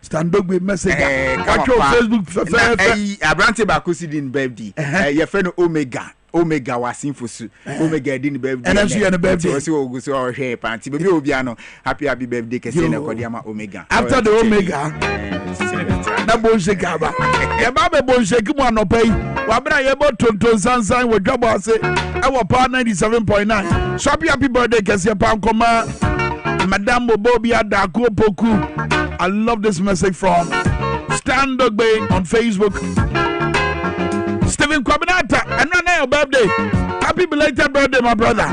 stand up with message. Watch your Facebook. Abrante Bakusi din birthday. Your friend Omega. Omega was in for Omega didn't birthday. And actually, and a birthday. So go so our hair panty. Baby Obiano, happy birthday, Casino Kodiama Omega. After the Omega, that bullshit gaba. Yababa bullshit, come on, no pay. Wabra Yabo Tonton Sansan with DwaboAse. Our power 97.9. So happy birthday, Cassia Pankoma. Madame Bobia Dako Poku. I love this message from Stan Dogbe on Facebook. Stephen Kwabinata, and your birthday. Happy belated birthday, my brother.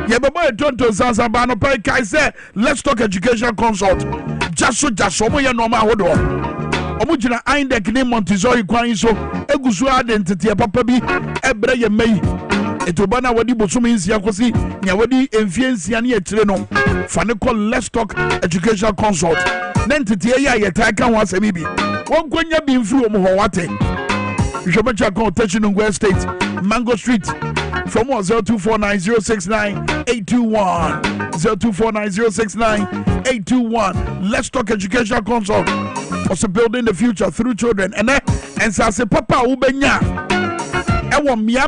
Yeah, but boy, Tonton Sansan Bano Pai Kai said, let's talk education consult. Just Omo Norma Hodo. Omujina Indek name Montessori Kwan so Egusu identity papa bi ebre ye mei. Etobana wadi bosumi nsia kosi nya wadi emfiensia ne etire no. Fane call let's talk education consult. Nentity ya yeta kan wa semi bi. Won kwanya bi mfiri omo ho wate. Jobacha contention in West State, Mango Street. From 0249069821. 0249069821. Let's talk education consult. Also building the future through children. And say Papa Ubenya. Ewo mia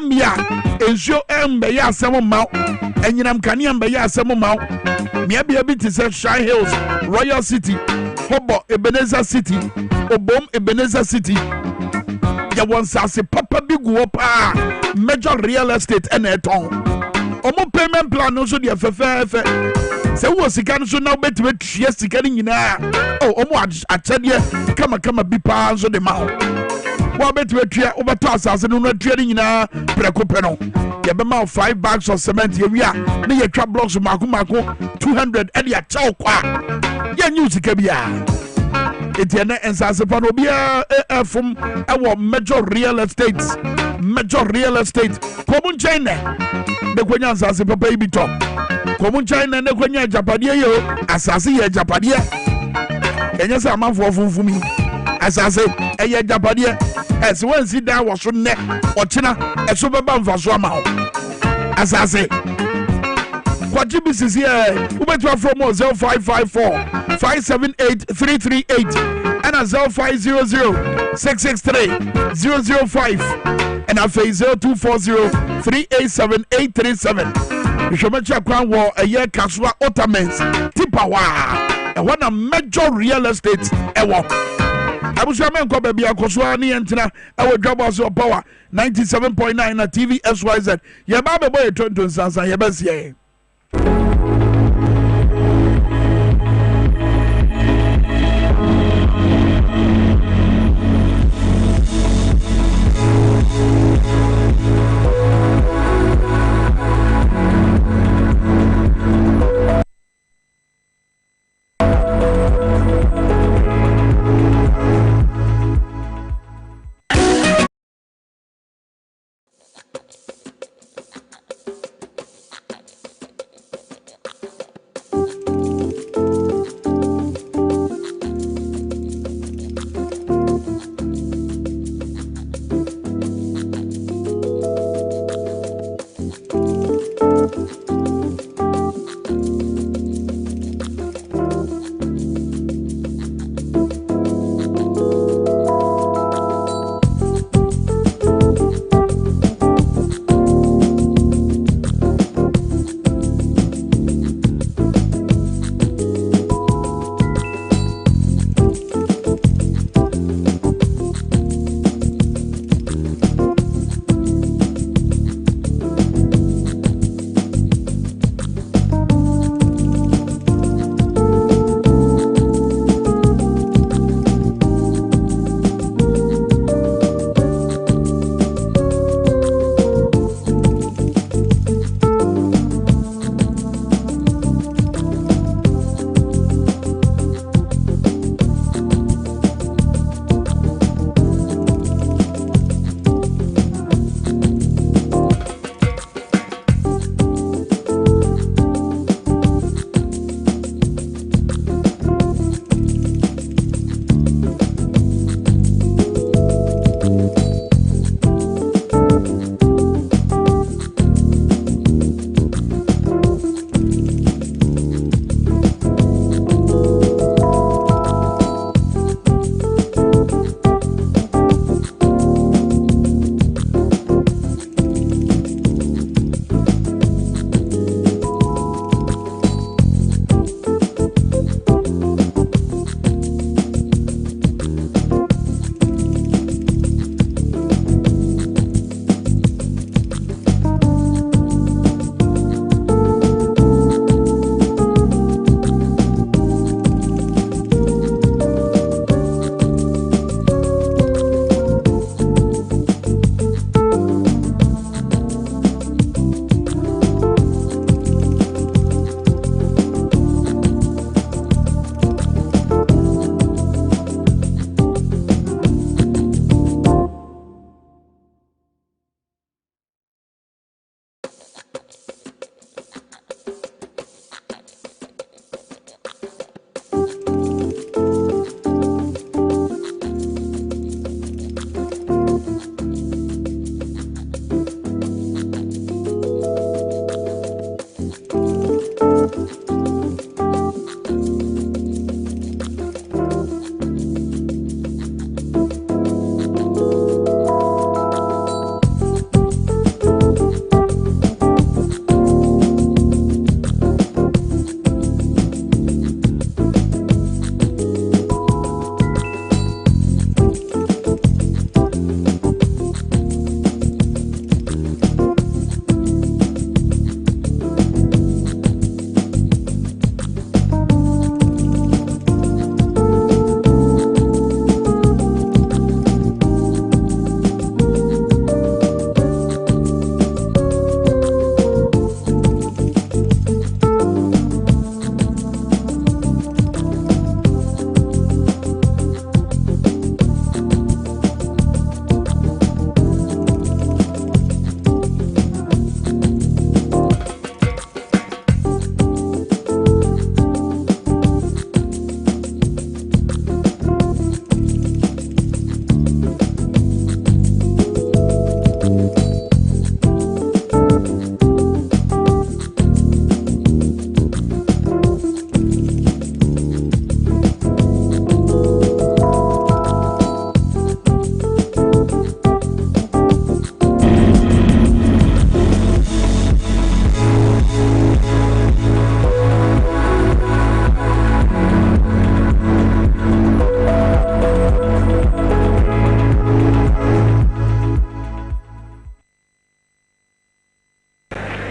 ensure embe ya asemo ma enyinam kane embe ya asemo ma mia bia bi say Shine Hills, Royal City, Hobo Ebenezer City, Obom Ebenezer City. Ya won say Papa bi go pa major real estate and eton. Omo payment plan no so de fefe. Say wo sika no so na betwe tue sika ni nyina. Oh omo achede kama bi pa so de ma. Wa betwe tue obeto asase no na tue ni nyina prekope no. Ye be ma 5 bags of cement ye wi a na ye twa blocks mako 200 e de a chaw kwa. Ye nyu sika bia. Etienne ensase pa no bia from our major real estate. Komun China. The kwenya ensase papa ibi top. Komun China ne kwenya japadie yo asase ye japadie. Enye se amanfo funfumi. Asase eye japadie. Ese wan si da wo so ne ochina eso beba mfaso ama ho. Asase kwaji bisisi ubetu from 0554 578 and 0500 663 005 and a phase 0240 387 837. Shomecha kwan wo eye kaswa ottomans tipawa e wana major real estate ewo abusuamen ko baby akoswa ni entina ewo DwaboAse power 97.9 na TV SYZ ye ba be boy Tonton Sansan ye besie.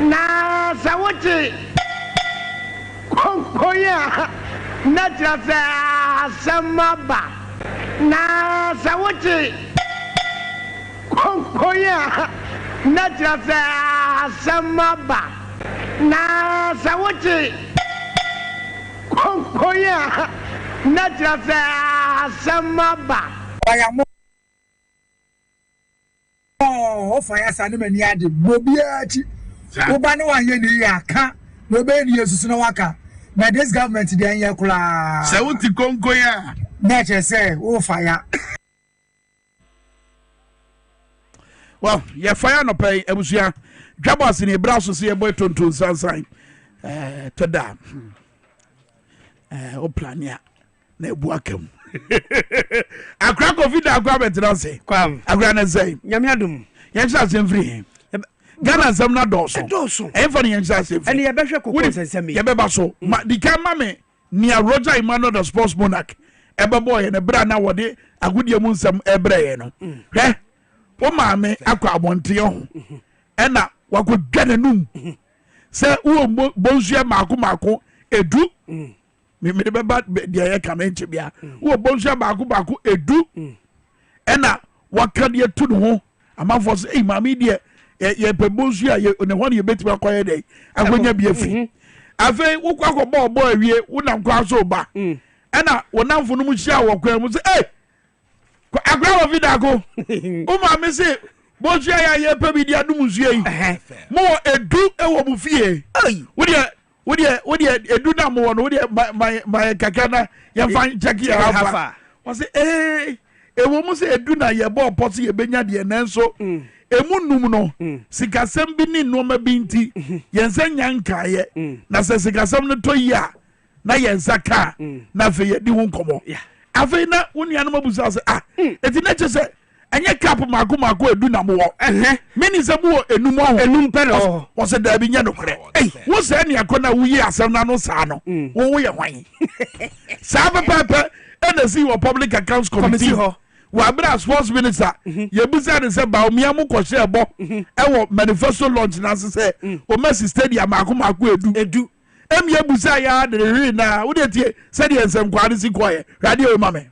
na sawote konkoya na trasa samaba na sawote konkoya na trasa samaba na sawote konkoya na trasa samaba ayamo fire sane mani ade bobiachi oba ne wanye ni yaka no be ni yesusu na waka na this government dey anya kula se wuti konko ya na che say o fire well ye fire no pay ebusua DwaboAse ni braso se ye boy Tonton Sansan toda o plania na ebu akam akra covid akwa betra se kwam akra na say nyame adum yen sha se mfiri Ghana sam na doso enfa ni yen sha se ene ye behwe kokko sensemi ye beba so ma di kan mame ni Roger Emmanuel the sports monarch ebe boy na bra na wode agudie mu nsam ebra ye no hwe o maame akwa abonte ho ena wakodwane num se wo bonzua mako edu me de beba dia ye kamenche bia wo bonzua mako edu ena wakade tu no ho amafo se eh maame die ye pe bonzua ye ne ho ye betima kwaye dey agonya bia fi afi wo kwakọ bo awie wo nam kwa so ba ena wo namfo no mu hia wo kwa mu se eh agra wo vida ko o maame se bonzua ya ye pe bi dia dum zue yi mo edu ewo mu fie wo de edu na mo no wo de my kakana ye fan jaki ya hafa wo se ewo mu se edu na ye bo pot ye benya de nenso emu num no sikasem bi ni no ma bi nti yensa nyanka ye na se sikasem no to yi a na yensa ka na fe ye di ho nkomo afi na wonu no mabusa se eti na che se enye cap mako edu na mo meni se bo enum pe no wo se da bi nya no kre wo se ne akona wo yi asem na no sa no wo ye hwan sa pepe ena si wo public accounts committee wabra sports minister ye busa de se ba omia mo ko hye ebo ewo manifesto launch na se o Messi stadium mako edu emia busa ya de re na wo de tie se de ensem kwade si koye radio mame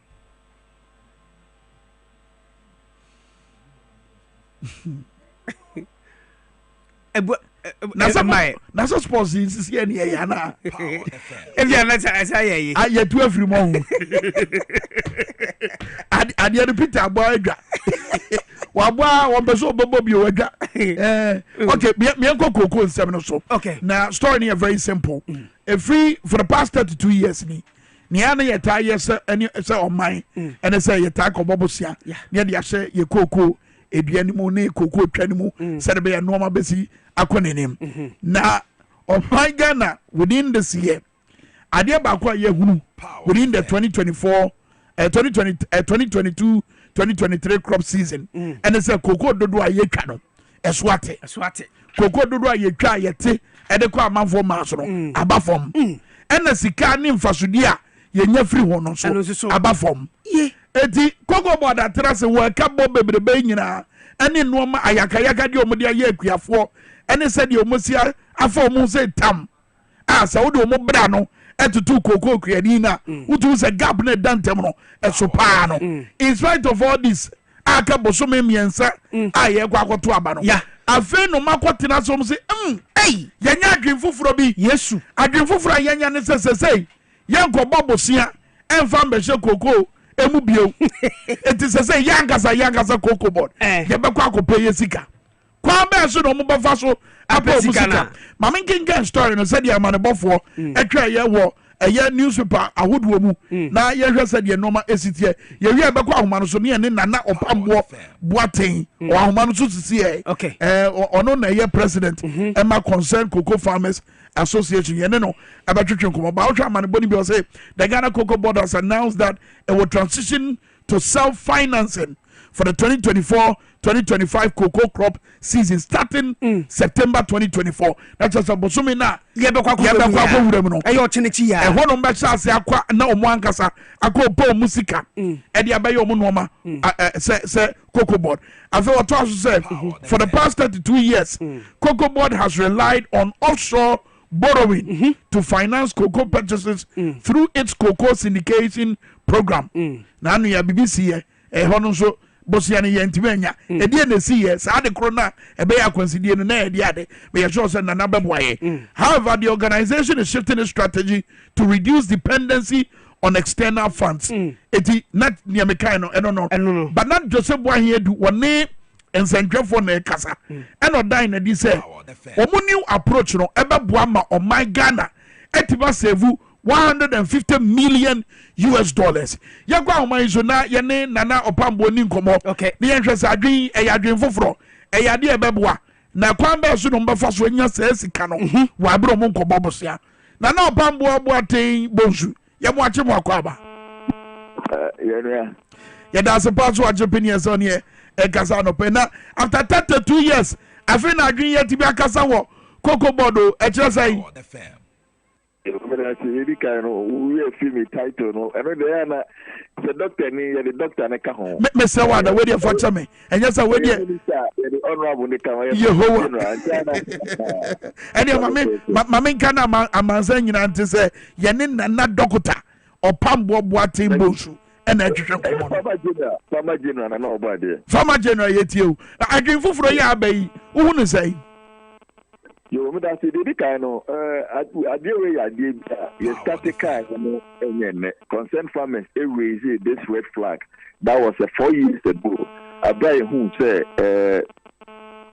nasa sports insisi eni ya na evia na sa ye ya tu afiri mo ade Peter abo adwa wabwa wombeso bobo bi wadwa okay me enko koko nsem no so na story ni very simple free for the past 32 years ni ana yeta yes any say oman and say yeta ko bobosia ne de ahye ye koko eduani mu ne koko twani mu se de be no ma besi akonenim na oman Ghana within this year ade ba kwa ye hunu within the 2024 2022 2023 crop season and it's a koko dodo a ye twa no eswate koko dodo a ye twa yete e de kwa amanfo maso no abafom ena sika ne mfasodi a ye nya free ho no so abafom eti koko boda trase wo ka bo bebrebe nyina ene no ma ayakayaka de omode aye akuafo ene se de omosia afo mu se tam sa wo de omo bra no etutu koko kuani na utu se gap na dantem no esopa no in spite of all this aka bosome miensa aye kwa akoto aba no afi no makotena so se yenya adwen foforo bi yesu adwen foforo yenya ne sesesei yenko bobosia emfa mbehye koko emu bio eti sesei yankasa koko board ye bekwa akopɛ yesika kwa be so no mo bafa so apa musika mama nkenken story no said ya manebofo etwa ye wo eye newspaper ahodo mu na ye hwe said ye normal esitie ye wi ebekwa ahoma no so ne nana opambo boaten o ahoma no so sisie ono na ye president ema concern cocoa farmers association ye no abatwetwe nkomo ba otwa maneboni bi o say the Ghana Cocoa Board has announced that it will transition to self financing for the 2024-2025 cocoa crop season starting September 2024. That's just a bosumi na yebekwa wura mu no. Eyo chinichi ya. Ehwo no be chance akwa na omo ankasa akwa po musika. E dia be yo mo no say cocoa board. I feel what also said for the past 32 years, cocoa board has relied on offshore borrowing to finance cocoa purchases through its cocoa syndication program. Na anu ya BBC hono so bosia ne yentimanya e die na si ye sa de krona e be ya consider no na e die ade be sure say na beboye. However, the organization is shifting its strategy to reduce dependency on external funds. Eti not near mekano no but not Joseph Boahe do one and Sanjafo na kasa eno dan na di say omu new approach no ebe boama o my Ghana etiba save $150 million. Yagwa o so na ye ne nana opambo ni nkomo ne yenhwese adwen adwen foforo de ebeboa na kwan ba so no mbefa so nya sika no wa abro mo nkomo bosia nana opambo aboaten bonsu ye mo ache mo akwaba yeah that's a part of opinions on here kasa no pe na after 32 years afi na adwen ye tibi akasa wo cocoa board o kire sai when I say any kind of we feel me title no and then na the doctor ni the doctor na ka ho me say wa da we dey for chame and yes we dey the honorable ni ka wa Yehowa mame nka na amansa nyina nte say ye ne na doctor opambo boaten bonsu and atwetwe Farmer General na obade Farmer General yetie adwen foforo ya abai wo hu say yo me da say the kind of adie we adie you started kind no enye concerned farmers raise this red flag that was 4 years ago abai who say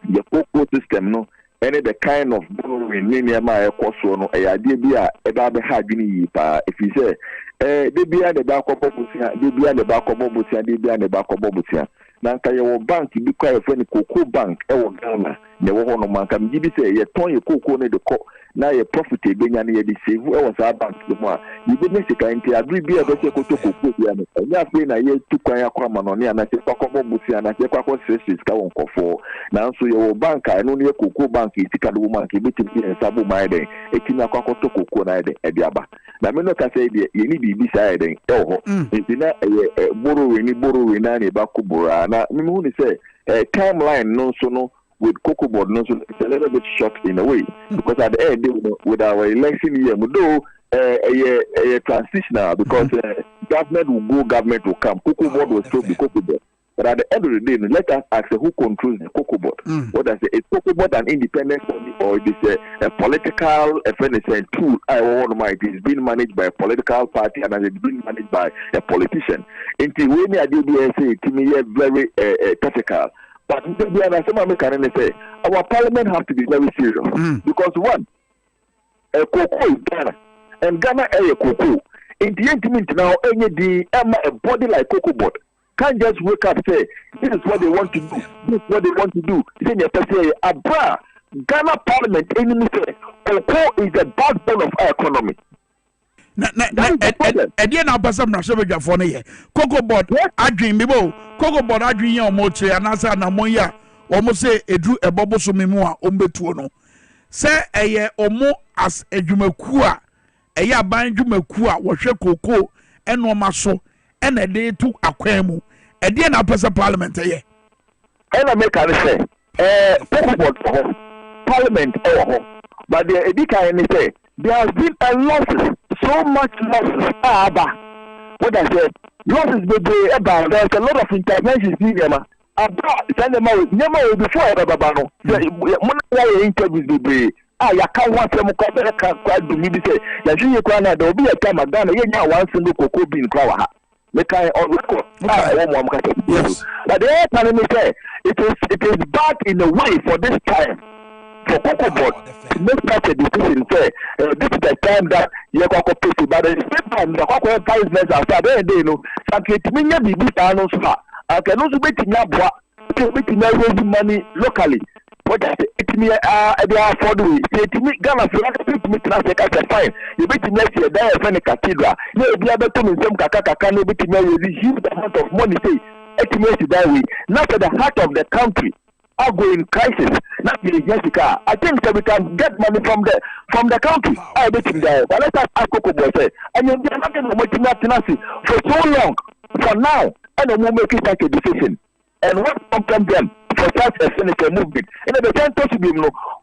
the cocoa system no any the kind of borrowing ni ma ekoso no adie bi a e ba be ha adwini yi pa if you say de bia de ba kopo busia de bia de ba kopo busia de bia de ba kopo busia na nka ye wo bank bi kwa ye fani cocoa bank e wo Ghana ne wo hono manka mji bi say ye ton ye cocoa ne de ko na ye profit e benya ne ye de save e wo sa bank de mo a ye bi ne sika nti agri bi e be se ko to cocoa bia ne nya fe na ye tu kwan ya kwa mano ne na se kopo busia na se kwa stresses ka won kofo na nso ye wo bank a no ne cocoa bank e sika do bank e beti bi en sabu mai de e tina kwa to cocoa na de e dia ba na me no ka say de ye ni bi sa e de e ho nti na ye borrow na ne ba ko bora na me who say timeline no so no with cocoa board no so it's a little bit short in a way because at the end with our election year we do a transitional because government will come cocoa board will still be cocoa board. But at the end of the day, let us ask who controls the cocoa board. What I say, is cocoa board an independent body or it is a political tool? I want to it is being managed by a political party and it's being managed by a politician. Until when I do say to me, very tactical. But say our parliament has to be very serious because one, a cocoa is Ghana and Ghana is a cocoa. In the end, now a body like cocoa board can't just wake up and say, this is what they want to do. This is what they want to do. Say, Abra, Ghana Parliament, enemy say, cocoa is the backbone of our economy. Cocoa board, I dream, cocoa board, I dream, Moche, and Asa, and Amoya, almost say, a drew a bubble so memoir, Ombetuono. Say a year or more as a Jumekua, a year buying Jumekua, was cocoa, and no maso. And a day to Aquemu, a day now person parliament. And I make a say, parliament, but the Edika say there has been a losses, so much losses. What I said, losses about there's a lot of interventions in them. Send them out, never before Babano. One interviews be. I can't want them to do me. Say, there will be a time at Ghana, you once in the cocoa bean flower. Yes. But the other time say it is bad in a way for this time for cocoa board to make such a decision. Say this is the time that you cocoa people, but at the same time the cocoa business outside there, you know, something to me be no so. I can also be to money locally. What I say, it me they are for the way. Say to me, Ghana for that me translate as a fine. You bet me say there is a cathedral. You be able to me some kaka no bet me use huge amount of money. Say estimate that way. Not at the heart of the country. Are going crisis. Not Jessica. I think that we can get money from the country. I bet him there. But let us ask DwaboAse. And you're not going to make for so long. For now, and we will make it such a decision. And what from them for such a senator movement? And at the time, possibly,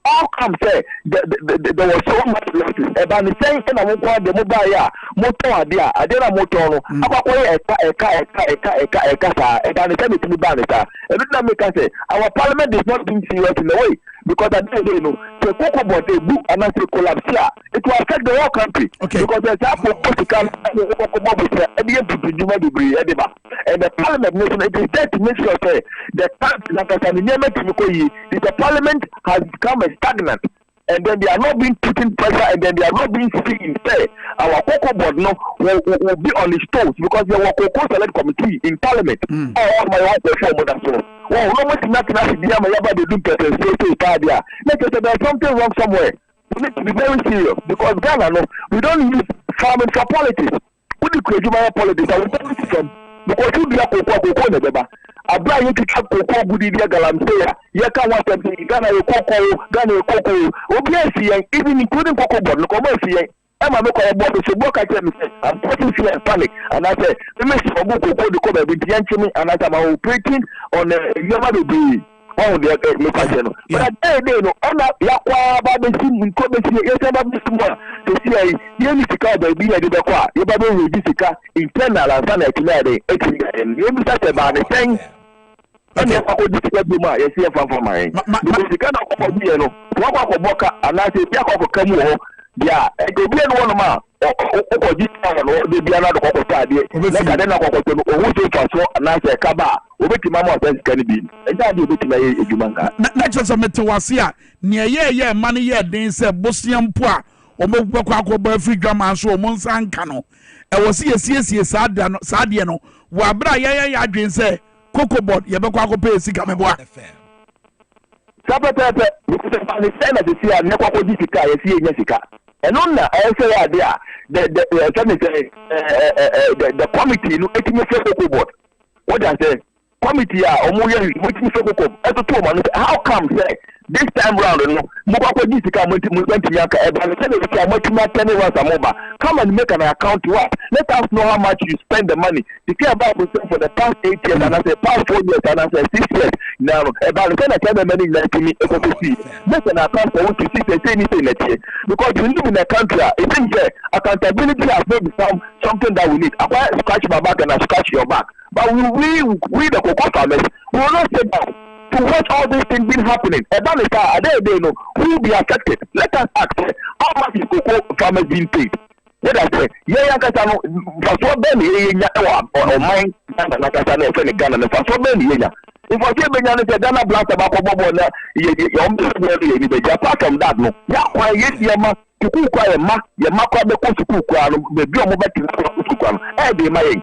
all come say there was so much losses. About the same thing, I won't call the mobile motor idea. I did a motor. About our parliament is not being serious in a way because at the end, the cocoa board they book and I say collapse here. It will affect the whole country. Okay. Because there's a political and the parliament nation it is there to make sure the parliament has become a stagnant. And then they are not being put in pressure, and then they are not being seen instead. Our cocoa board will be on its toes because there was cocoa select committee in parliament. All my wife before that. Well, no much nothing else to be able to do better. There's something wrong somewhere. We need to be very serious because Ghana, we don't use farming for politics. We do create politics. I will tell you from because you be a cocoa never. Abra you to cap cocoa good idea galamsea. You can't want something. Ghana cocoa. Obviously, even including cocoa board. No commerce. I'm a board. So book I tell me, I'm putting fear and panic. And I say, let me see cocoa the cover with the enchantment. And as I'm operating on the be. Oh, the location. But I tell you, I'm not Yakwa, Babin, in Kobe, yes, about this one. To see, you need to call the Bia de Bakwa, you better register internal and Sunday today, and you be such about the thing. And then I would discuss my yes, for mine. Because you cannot come here, no, Waka Boka, and I say, Yakov Kamu, yeah, it could be one of my. The Biana Cocoa, like I don't know who take us and I say, Kaba, over to Mamma can be. And that you bet me, not just a Metawasia, near ye, money yet, then said Bosnian Poa, or Mokako free grammar, so Monsan Cano. I was here, Sadiano, Wabra, ya, didn't say, Cocoa board, Yabako pay Sikameboa. Sabata, because the same as the sea, never put Jessica, see Jessica. And on the idea, the committee, no, it board. What I say, committee, how come say this time round, come and make an account to us. Let us know how much you spend the money. You care about for the past 8 years, and I say past 4 years, and I say 6 years. Now, about the kind of money like me, make an account for what you see, they say anything next year. Because you live in a country, it think accountability has not become something that we need. I scratch my back and I scratch your back. But we the cocoa farmers, we will not sit down to watch all these things been happening. And that is how they know who will be affected. Let us ask how much is cocoa farmers being paid. Let us say, yeah, Casano, for so many or mine, and Casano, Ghana, for so many. If I say Benjamin said, Dana Blast about Bobo, you're apart from that, no. Yeah, why, yes, Yama, to cook a ma, Yamaka, the Kosuku, the Biomobile, every my.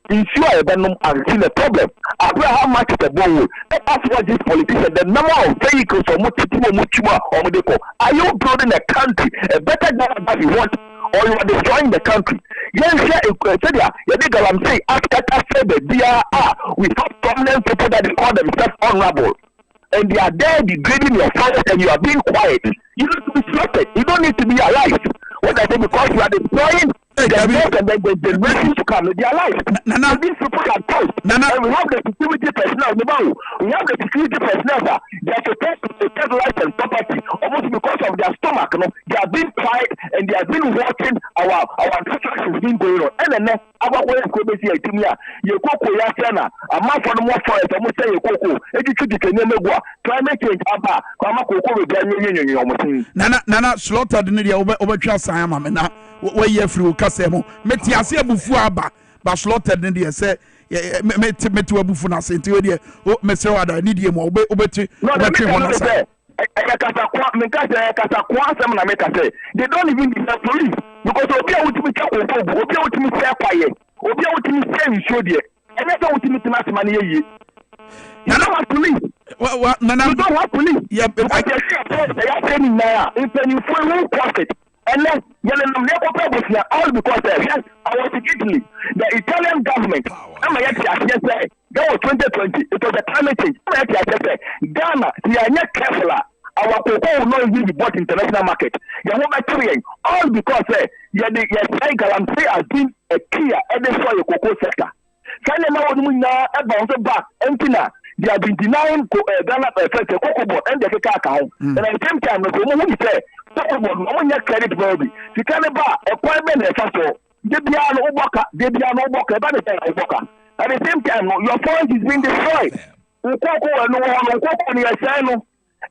Ensure that I've seen a problem. How much is the ball? Let us watch this politician. The number of vehicles or Muchuma or Modeko. Are you building a country a better than that you want, or you are destroying the country? Yes, I'm saying, after the DRR, we have prominent people that they call themselves honorable. And they are there degrading your father, and you are being quiet. You need to be slaughtered. You don't need to be alive. What I say, because you are destroying the work and then the generations to come, they are alive. So these people are toast. And we have the security personnel. We have the security personnel. They are supposed to protect life and property, almost because of their stomach. They are being quiet and they have been watching our construction being going on. And then, our way of going to see a team here. You cocoa, Yasana, a month for the more forest, I must say, you cocoa, educated in Nemegua, climate change, Abba, Kamako, Nana, slaughtered in the over Sayama, and now, where you through Casemo, Metiasia Bufuaba, but slaughtered in the say, Metu Bufuna, Saint Udia, Mr. Ada, Nidium, Obeti, they don't even deserve police because Obia would be quiet, Obia would be quiet, Obia would be saying, showed you, and that's what you need money. You don't want police. Well, you don't want police. Yeah, but I just say they are saying now, if you full profit. And then, all because yes, I was in Italy. The Italian government, That was 2020. It was a climate change. Ghana, we are not careful. Our cocoa will not even be bought international market. All because your galamsey has been a key at the soil cocoa sector. They have been denying Ghana effect the cocoa board and the cacao. And at the same time, the woman say, cocoa board, no one yet credit Bobby. The Canada, a private effort. They be an Oboka, but the at the same time, your forest is being destroyed.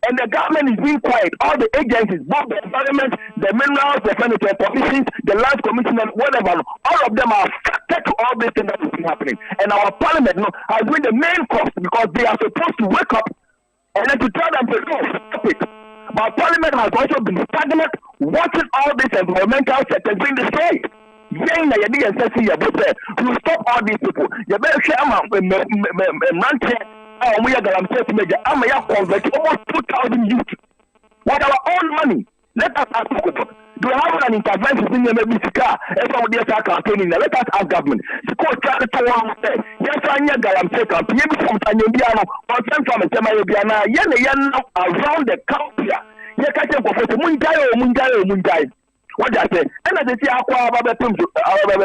And the government is being quiet. All the agencies, both the environment, the minerals, the furniture commissions, the land commission, and whatever, all of them are affected to all this thing that is happening. And our parliament has been the main cause because they are supposed to wake up and then to tell them to stop it. But parliament has also been stagnant, watching all this environmental sectors being destroyed. Saying that you stop all these people. You better share we are going to major. I'm a convert almost 2,000 youth. With our own money, let us ask people. Do we have an intervention in the car? Campaigning. Let us ask government. Because try to say, yes, I need Galamsey campaign. Maybe sometime you'll be concerned from around the country. You can't go for the Mungai. What I say, and as I say, our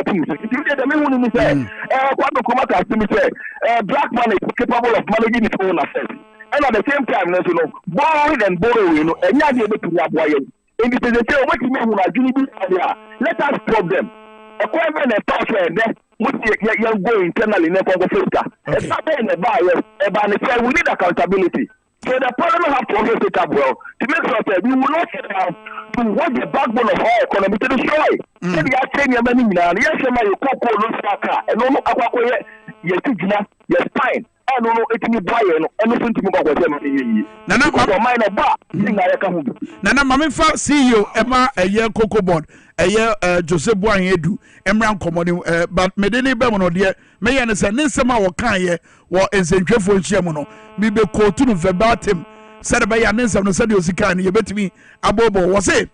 things. If you get the meaning, say, black man is capable of managing his own affairs. And at the same time, borrowing and borrowing, and you're able to have wine. And it is the same what you mean when I do this. Let us stop them. Acquirement and software, then, what you go internally in the filter. And something in the buyer, we need accountability. So the parliament have to also set up well to make sure that we will not sit down to watch the backbone of our economy to destroy. So they are saying your money now. Yes, you cocoa no saka and no aqua yes tijina yes fine. I don't know it me buy anything to move over them. Nana mine ba thing I can do. Nana Mamifa CEO Emma a year cocoa board a year Joseph Boyedu Emran commodity but medeni be mono de me yan say nsema wo kan ye wo ensentwefo nhiemono mi be quote no verbatim said be yan nsem no said osika ne ye betimi abobo was it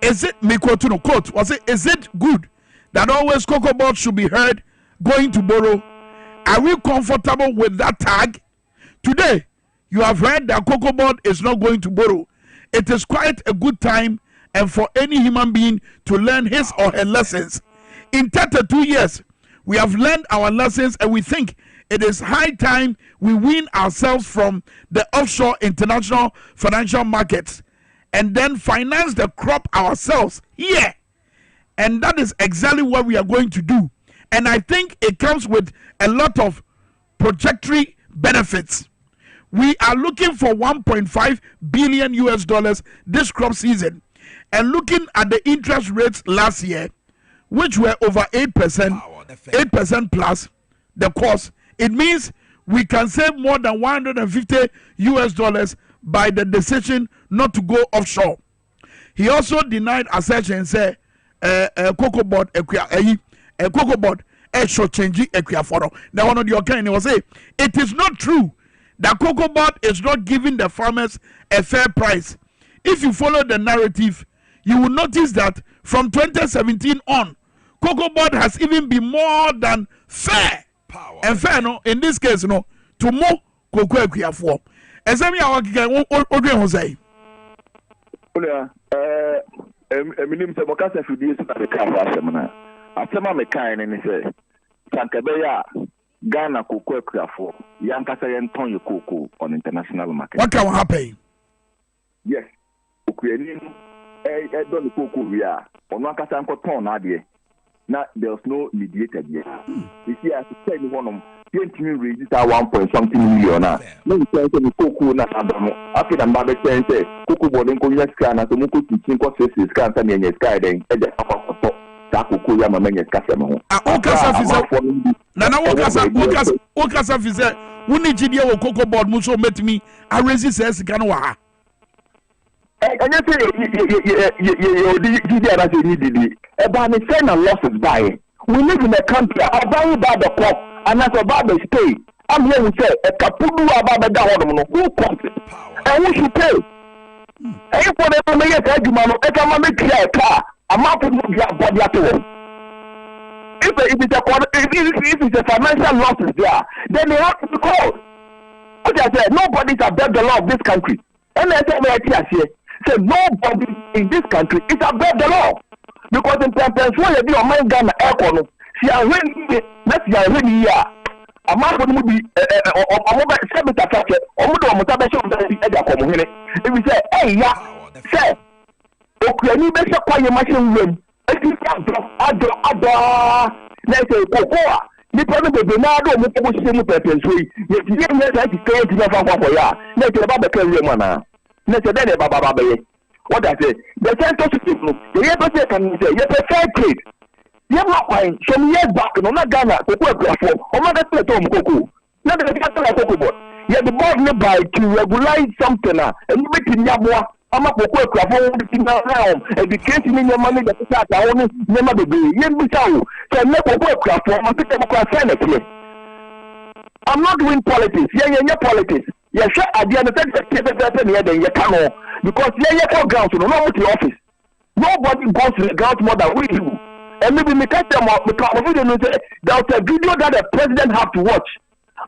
is it me quote no quote was it is it good that always cocoa board should be heard going to borrow? Are we comfortable with that tag? Today, you have heard that cocoa board is not going to borrow. It is quite a good time and for any human being to learn his or her lessons. In 32 years, we have learned our lessons and we think it is high time we wean ourselves from the offshore international financial markets and then finance the crop ourselves here. And that is exactly what we are going to do. And I think it comes with a lot of projectory benefits. We are looking for $1.5 billion US this crop season. And looking at the interest rates last year, which were over 8%, 8% plus the cost, it means we can save more than $150 US by the decision not to go offshore. He also denied assertion and said, cocoa board, cocoa board, short changing equiaforo. Now, one of your kind was say, it is not true that cocoa board is not giving the farmers a fair price. If you follow the narrative, you will notice that from 2017 on, cocoa board has even been more than fair. And fair, no, in this case, no, to more cocoa equiaforo. And some of you are say. Eminim se mokasa fidie so na ka wa semana atema me kan ne se sankabeya Ghana cocoa equiafo yankasa yenton ye cocoa on international market. What can happen? Yes, okueni don cocoa we are on yankasa nkoton na de na there's no mediator there. You see as say ni one yentimi register 1.something million na you say say cocoa na adamo after the mba be say cocoa board nko nya scan na so mo ko tin ko say scan sa nya scan den e je akoko ta cocoa ya mama nya scan mo o kasa fize na o kasa fize woni gidie wo cocoa board mu so metimi a raise say scan wa ha and you say you did that say ni didi e ba me say na losses buy we live in a country about the crop and as about the state. I'm here to say a kapudu about the government who comes and we should pay. And if whatever may get a man, a make a car, a mountain of your body at all. If if it's a financial losses there, then they have to be called. What I said, nobody's above the law of this country. And I said, say nobody in this country is above the law. Because in terms when you do a man Ghana aircon, see I really let's see I really a man would be a mobile service attacker, or Mutabasha. If we say, hey, yeah, say, okay, you better quiet your machine room. Let's say, Cocoa. The problem is now don't move to see the way. Yet, you get to stay to the Fafaya. Let's about the Kerry. Let's say, Baba. What I say, the central system, the EPC can say, yes, a fair trade. You have not fine. Some years back, no, not Ghana, Cocoa platform, or not a platform Cocoa. Not the Cocoa board. Yet the board nearby to regulate something, and you make in Yabua. I'm not going to around education in your money that is not only never be yen so never work for I'm not doing politics. Yeah, politics. Yes, sir, at the end of the day, because yeah, grounds, no the office. Nobody goes to the grounds more than we do. And maybe we catch them up because there was a video that the president have to watch.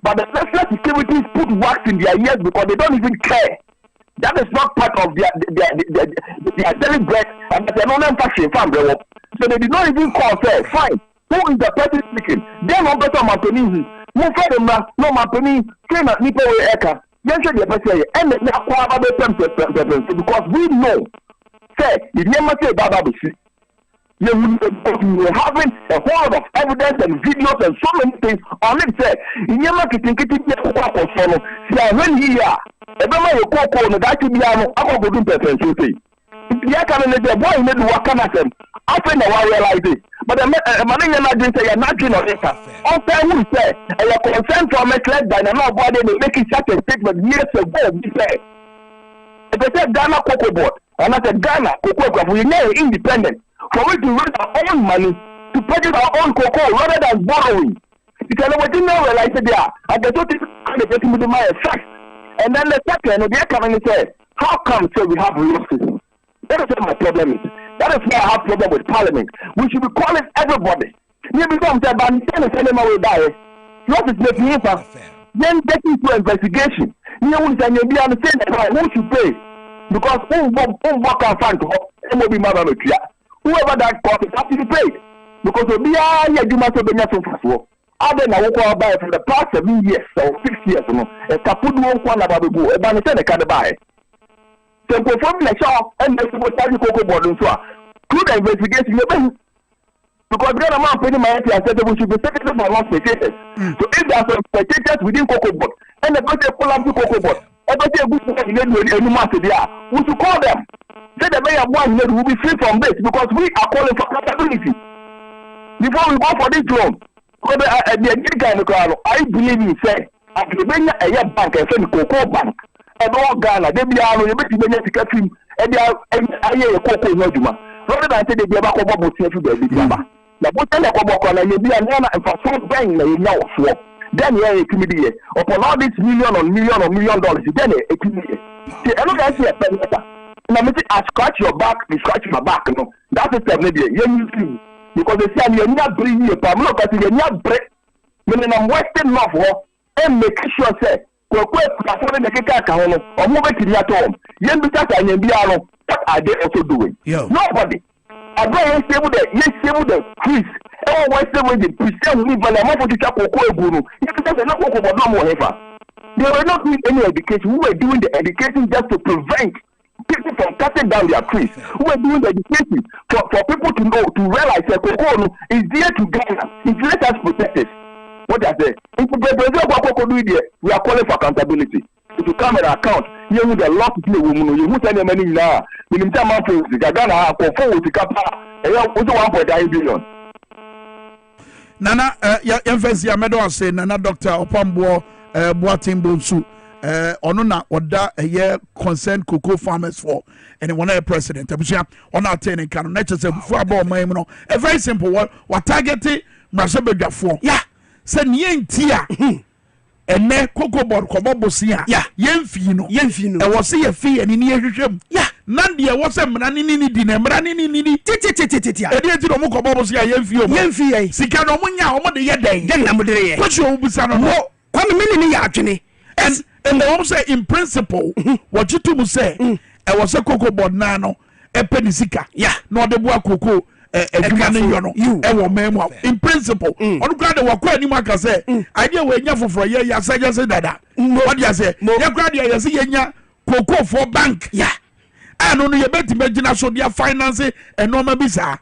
But the national securities put wax in their ears because they don't even care. That is not part of their daily bread, and they're not fashion farm. So they did not even call, say, fine, who is the person speaking? They don't better Mapeni. No further, no Mapeni, train at Nipo Eka. Yes, the person, and they are because we know, say, if you never say Baba Bisi, you will having a whole lot of evidence and videos and so many things on it. Say, you never can get it. See, I went here. Ebema yo koko no that be am akogodun person so say ya kan le the boy need work na them after na we realize it but the man na dey say ya not dream on it on say who say e consent from a client by na body dey make it such a statement years ago be say if they say Ghana Cocoa Board and I said Ghana Cocoa Board we know independent for we to raise our own money to purchase our own cocoa rather than borrowing because what you know realize there and the total the person with my effect. And then the second, they come and say, how come so we have losses? That is what my problem is. That is why I have problem with Parliament. We should be calling everybody. You become the Bantan and them away die. What is making it? Then get into investigation. You know, be understand who should pay. Because who work and find who be mother with you. Whoever that cost has to be paid. Because we are you must have been for other than I buy for the past 7 years or 6 years, a Kapudu one about the book, a Banatan can buy. So, perform the show and the Cocoa Board and so on. Through the investigation, because the amount of penny my I said we should be taken for long spectators. So, if there are some spectators within Cocoa Board and the person pull up to Cocoa Board, everybody a good any master there, we should call them. Say the mayor one will be free from this because we are calling for accountability. Before we go for this loan. I believe in say, I can bring a bank and send Cocoa Bank. And all Ghana, they be able to get him, and they are a cocoa noduma. Rather than say they have a couple of to the Baba. The bottle of Cocoa and you be an honor and for some bang, you know, for then you are a committee. Upon all this million dollars, then a committee. See, I don't see a pen letter. Now, I scratch your back, you scratch my back. No, that is the media. You see. Because they say you're not bringing your problem, but you're not break. Meaning I'm wasting enough and make sure say, what are they also doing? Nobody. I don't say with the priest. Everyone say with the priest, and we will not to chapel guru. They were not doing any education. We were doing the education just to prevent people from cutting down their trees. Who are doing the education for people to know, to realize that cocoa is there to Ghana. It's let us protect it. What I say? If we are calling for accountability. If you come at account, you with a lot of people, you who send them money now. In the time of Ghana, conform with the Kappa, and you also 1.9 billion. Nana, emphasis, I made say, Nana Doctor Opambo, Boating Bonsu. Onuna oda a concerned cocoa farmers for and one president. On our training can nature say before about my a very simple one. What targeted Masabega for? Yeah, send yen tia and cocoa board Kobosia. Yeah, yen fino. I was see a fee and in near him. Yeah, nan de wo se mra ni di na mra ni titi e de ti no mo ko bobo so ya yemfie sika no mo nya o mo de ye den na mo de ye ko so busa no Kwame Minkah ya adwene and the one say in principle what you to say e was a cocoa board na no e penisika no de boa cocoa eduma ne yo no e wo memo in principle onu kra de wakwa ani maka say idea we nya foforo ye ya say just dada what you say ye kra de ye say ye nya cocoa for bank ano no ye beti magina so dia finance enoma bi sa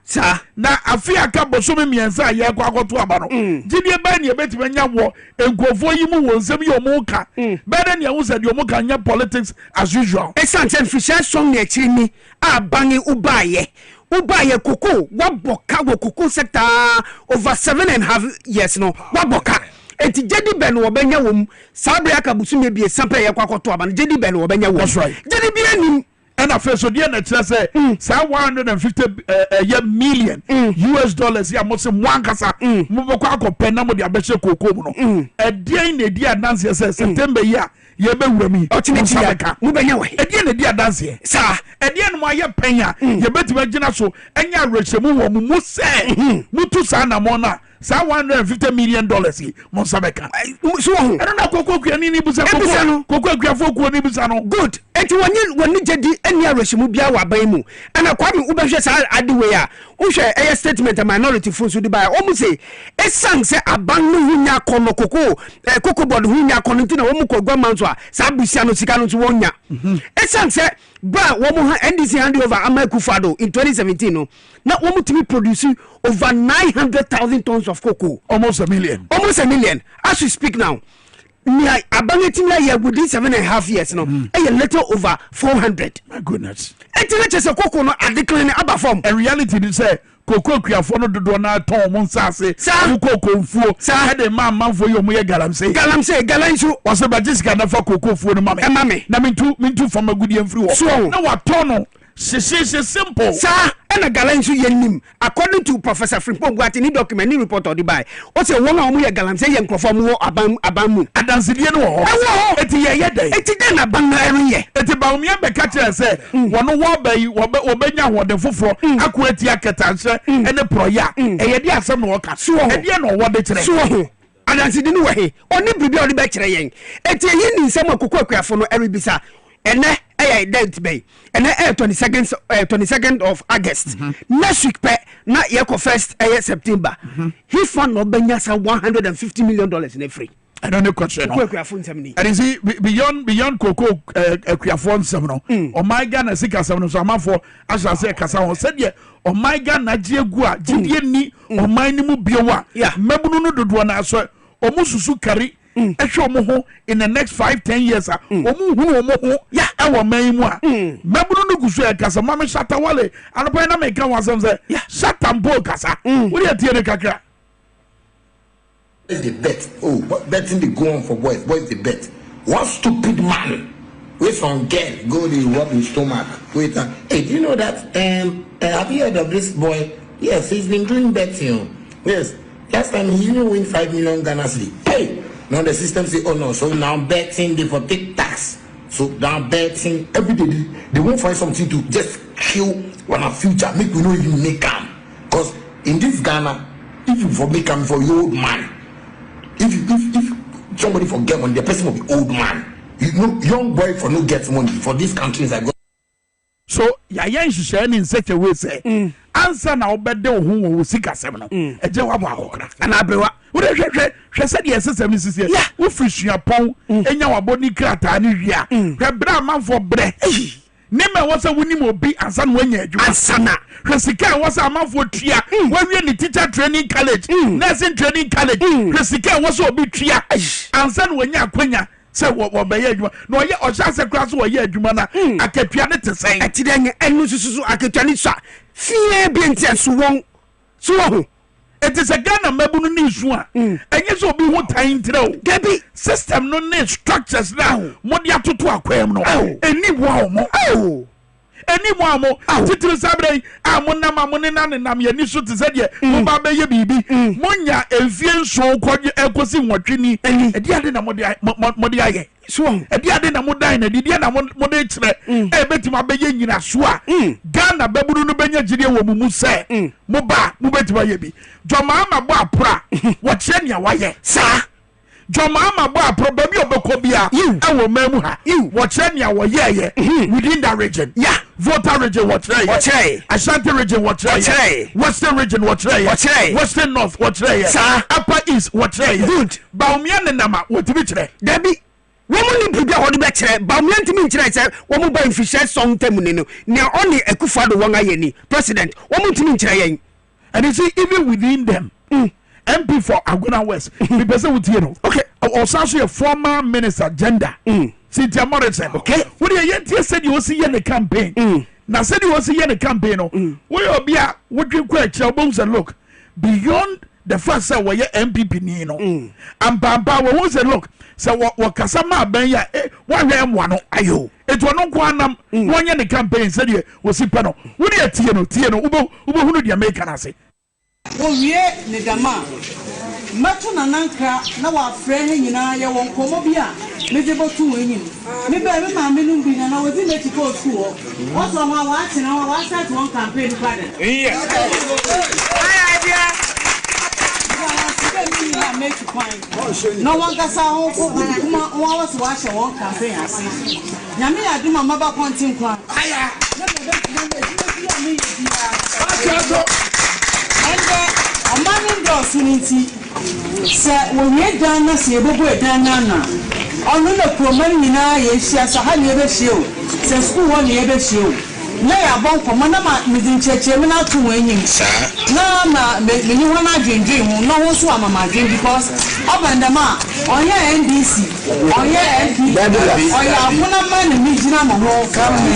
na afi aka bosomi miensa ye kwa akoto aba no gidie ba ne ye beti manya wo enkofo yi mu wo nsem ye omo ka better ne wo said omo ka nya politics as usual essential fisher song ne chiri ni abange ubaye koko waboka wo koko sector over 7.5 years no waboka enti jedi ben wo benya wo sabre aka busumi bi sampe ye kwa akoto aba no jedi ben wo benya wo jedi bi anim and after so dear nature say 150 million US dollars ya mo se mwankasa mo beko akopɛ na mo de abɛhye kokoo mu no ɛdeɛn na di adanse sɛ September ya ye be wurami ɔtineti mo bɛnya wɔ ɛdeɛn na di adanse sa ɛdeɛn no mo ayɛ pɛnya ye betima gina so ɛnya rehwemu wɔ mu sɛ mutu sa na mo na $150 million mo sabeka so ho ɛno na kokoo kua ni busa kokoo kua fo kuo ni busa no good enti woni jedi ani arehemu bia wa ban mu ana Kwame ubehwe sa adiwe a wohwe eye statement a minority fo so di ba o mu say esan se aban no hunya kono kokoo board hunya kono nti na wo mu ko government so a sa busia no sika no so wonya esan se ba wo mu NDC hand over Amakufado in 2017 no na wo mu timi produce over 900,000 tons of cocoa almost a million as we speak now nia abangetim na ye within 7.5 years no a little over 400. My goodness enti na chese cocoa no adecline aba form a reality is say cocoa kuafo no dodo na ton mo nsase cocoa mfuo he de manfo yo mo ye galamse galanso wase bajiska na fa cocoa fuo no mame na mintu fama gudie mfiri wo na wa ton no simple and a galanso yenim according to Professor Frimpong Gwati ni document ni report or the buy o say won a mo ye galamse ye nkrofo mo abamu adansidie no ho eti ye dey eti den na ban na eri eti ba omi be ka kire se wono wo bayi obenya hode foforo akwati aketanse ene proya eye de asem no ka e de no wo de kire so ho adansidie no we oni bibi o de be kire yen eti ye ni nsem akoko akuafo no eri bisa ene date bay and 22nd of August next week na yeko first September he found no benyasa $150 million in a free I don't know question and you see beyond cocoa akuafo nsem no o my Ghana sika sem no so amafo asa se kasa ho said ye o my Ghana giegu a gidie ni o my ni mu biowa mabunu no dodo na so o mususu kari ehwe omo ho in the next 5-10 years omo hunu omo ho ya ewo man mu a mabunu no gusu e kasa mama shata wale anopa na make wasam say shata mbo kasa wo dey tie ne kakra the bet what betting they go on for boys the bet one stupid man with some girl go dey rub his stomach wait hey do you know that have you heard of this boy? Yes, he's been doing betting. Yes, last time he even win 5 million Ghana cedi. Hey, now the system say, oh no, so now betting they for take tax. So now betting every day they won't find something to just kill on our future, make we know even make them. Because in this Ghana, if you for make them for your old man, if somebody forget money, the person will be old man. You know, young boy for no get money for these countries I go. So yayan shishani in such a way say answer na obede ohun wo sika sem no eje wa bo akokra ana abrewa wo de hwe said yes sem sisi wo frishua pon enya wa boni krata ni hwia hwe bra manfo bre nima wo se woni mo bi ansa no anya adwuma ansana hwe sika wo se amanfo tua wo wie ni teacher training college nursing training college hwe sika wo se obi tua ansa no anya akwanya se wo be ye adwuma no ye o sha se kra so wo ye adwuma na akatua ne te sen atiden enu susu akatua ne sa fie bi ntia so won so ho it is a Ghana mabunu ni su a enye so obi ho tan ntre o gabi system no ne structures na mo dia toto akwam no eni wo mo eni mo amo titiri sabre amo nam ye ni so te se de mo ba be ye bibi monya enfie nso ekosi nwotwe ni edi ade na mo de aye so edi ade na mo dan na di na mo de kire betima be ye nyina so a Ghana baburu no benya gide wo mu se mo betima ye bi Joma ama bo apra wo kire nia waye sa Joma ama bo apra ba bi obekọ bia ewo mamu ha wo kire nia wo ye within that region Volta region what kire Ashanti region what kire Western region what kire Western North what kire Upper East what kire good ba umia ne nama what bi kire Debi woman ni bibia hodi be kire ba umia ntimi kire se womu ba mfishe song temu ne no ne oni Akufo-Addo won ayeni president womu ntimi kire yen. And you see, even within them, MP for Aguna West, the person with you, okay, also a former minister, gender, Cynthia Morrison, okay, what do you said you will see in the campaign? Now, said you will see in the campaign, we will be a what you quite bones and look beyond the first say where your MPP Nino and Bamba was a look. So what Kasama Benya, one ram one, ayo. It was no quantum, 1 year the campaign said you was a panel. What do you Tiano, Ubo, who do you make? Can I say? Oh, yeah, Nedama. Matuna Nanka, now our friend, you know, you won't come up here. Maybe about 2 winning. Maybe I remember my minimum being and I was in the go school. Also, my watch and our watch at one campaign. Yeah. Make you find. No one gets out for was watching one campaign. I see. Yami, I do my mother pointing. And a man in the community said, when you're done, I see a boy done. On the promenade, she has a high level show. Says, who won the other show? Nay, I bought for Manama within church, I'm not to winning. No, you want to dream, no one swam my dream because of and the ma, on your NDC, on your MP, or your man and me, Jinamo,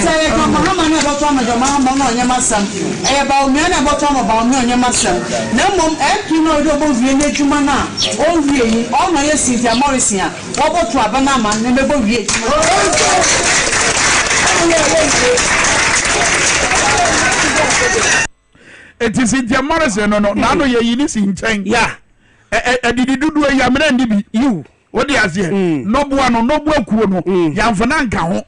say, Mamma, about Tom and your mamma on your master, about me about Tom about me on your master. No, Mom, MP, no, double Vienna Jumana, all really, all my Cynthia Morrison, what about Trabanama, never be. It is in Morrison, no, now you're in chain. Yeah, did you do a Yaman you? What do you say? No one, no Bokuno, Yanfananka.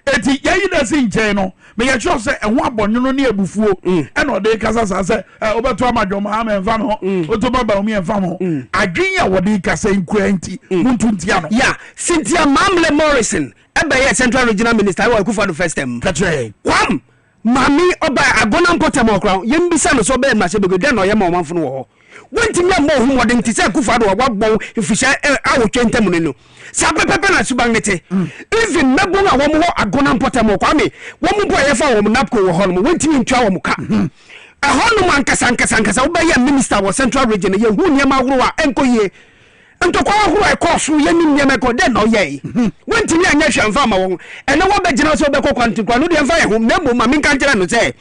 It is Yayidas in Chano. May I just say, and one born near Buffo, and or they Casas say, over to my Jomaham and Famo, or to Baba me and Famo. I dream what they can say in Quenty, Muntuntiano. Yeah, Cynthia Mamle Morrison. Ebe Central Regional Minister wa Akufo-Addo first time. Katre. Kwam. Mami oba agona mpotem okran. Yembisa no so be ma se be go na oyema omanfo no wo. Wentimi am ohu modern ti se Akufo-Addo wa gbon ifisha awotwe ntem ne no. Sa pepepe na suban nete. Even mebo na wo mo agona mpotem okwame. Wo mo boy ye fa wo napko wo hono. Wentimi ntwa wo ka. Ahono man kasa wo be ye minister wa Central Region ye hu niam agro a enkoye. Ntokwa horo e koso ye nim ye meko de no ye wentimi anya hwamfa ma wo ene wo begina so be kokwa ntikwa no de mfa ye ho nemo ma minka nkira no se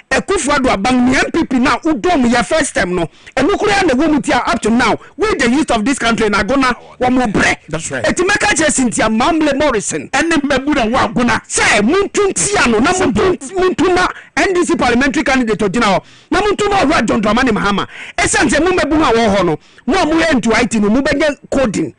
Akufo-Addo abang ni MPP na udom ya first time no enukuru ya na wo mutia up to now with the youth of this country na gona wo mo bre. That's right. Etimeka che Cynthia Mamle Morrison ene mebu na wa gona se muntuntia no na muntuma NDC parliamentary candidate ogina ho na muntuma Owura John Dramani Mahama esanse mu mebu ha wo ho no mo mu ye ntu IT no mu benya coding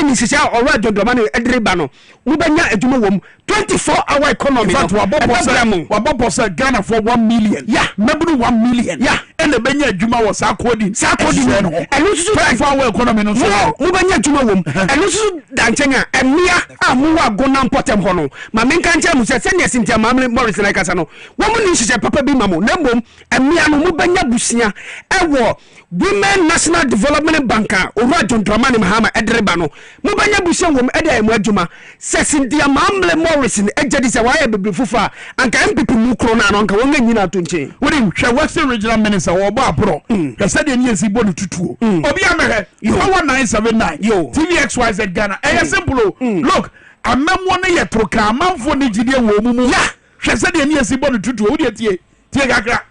is Owura John Dramani edreba no mu benya adwuma wom 24-hour economy. In fact, Wabopo said Ghana for 1 million. Yeah, maybe 1 million. Yeah, and the Benya Juma was according. And also 24-hour economy. No, Mubanya Juma wom. And also Danchenga and Mia Amua Gonam Potem Hono. Mamin Kancha Musa Senya Cynthia Mamle Morrison like Asano. Woman is a Papa Bimamo, Nembum, and Mia Mubanya Busia, Ewo, Women National Development Banker, Owura John Dramani Mahama, Edrebano, Mubanya Busia wom Eda Mwajuma, Cynthia Mamle Morrison, ejadi se why be fufa anka MPP mu kro na anka wonga nyina to nche wori hwe Western Regional Minister wo ba pro ka se de ne si bonu tutuo obi amehe 1979 yo TVXYZ Ghana simple look amemwo ne yetroka amanfo ne gidie wo mu ya hwe se de ne si bonu tutuo wo de tie kakra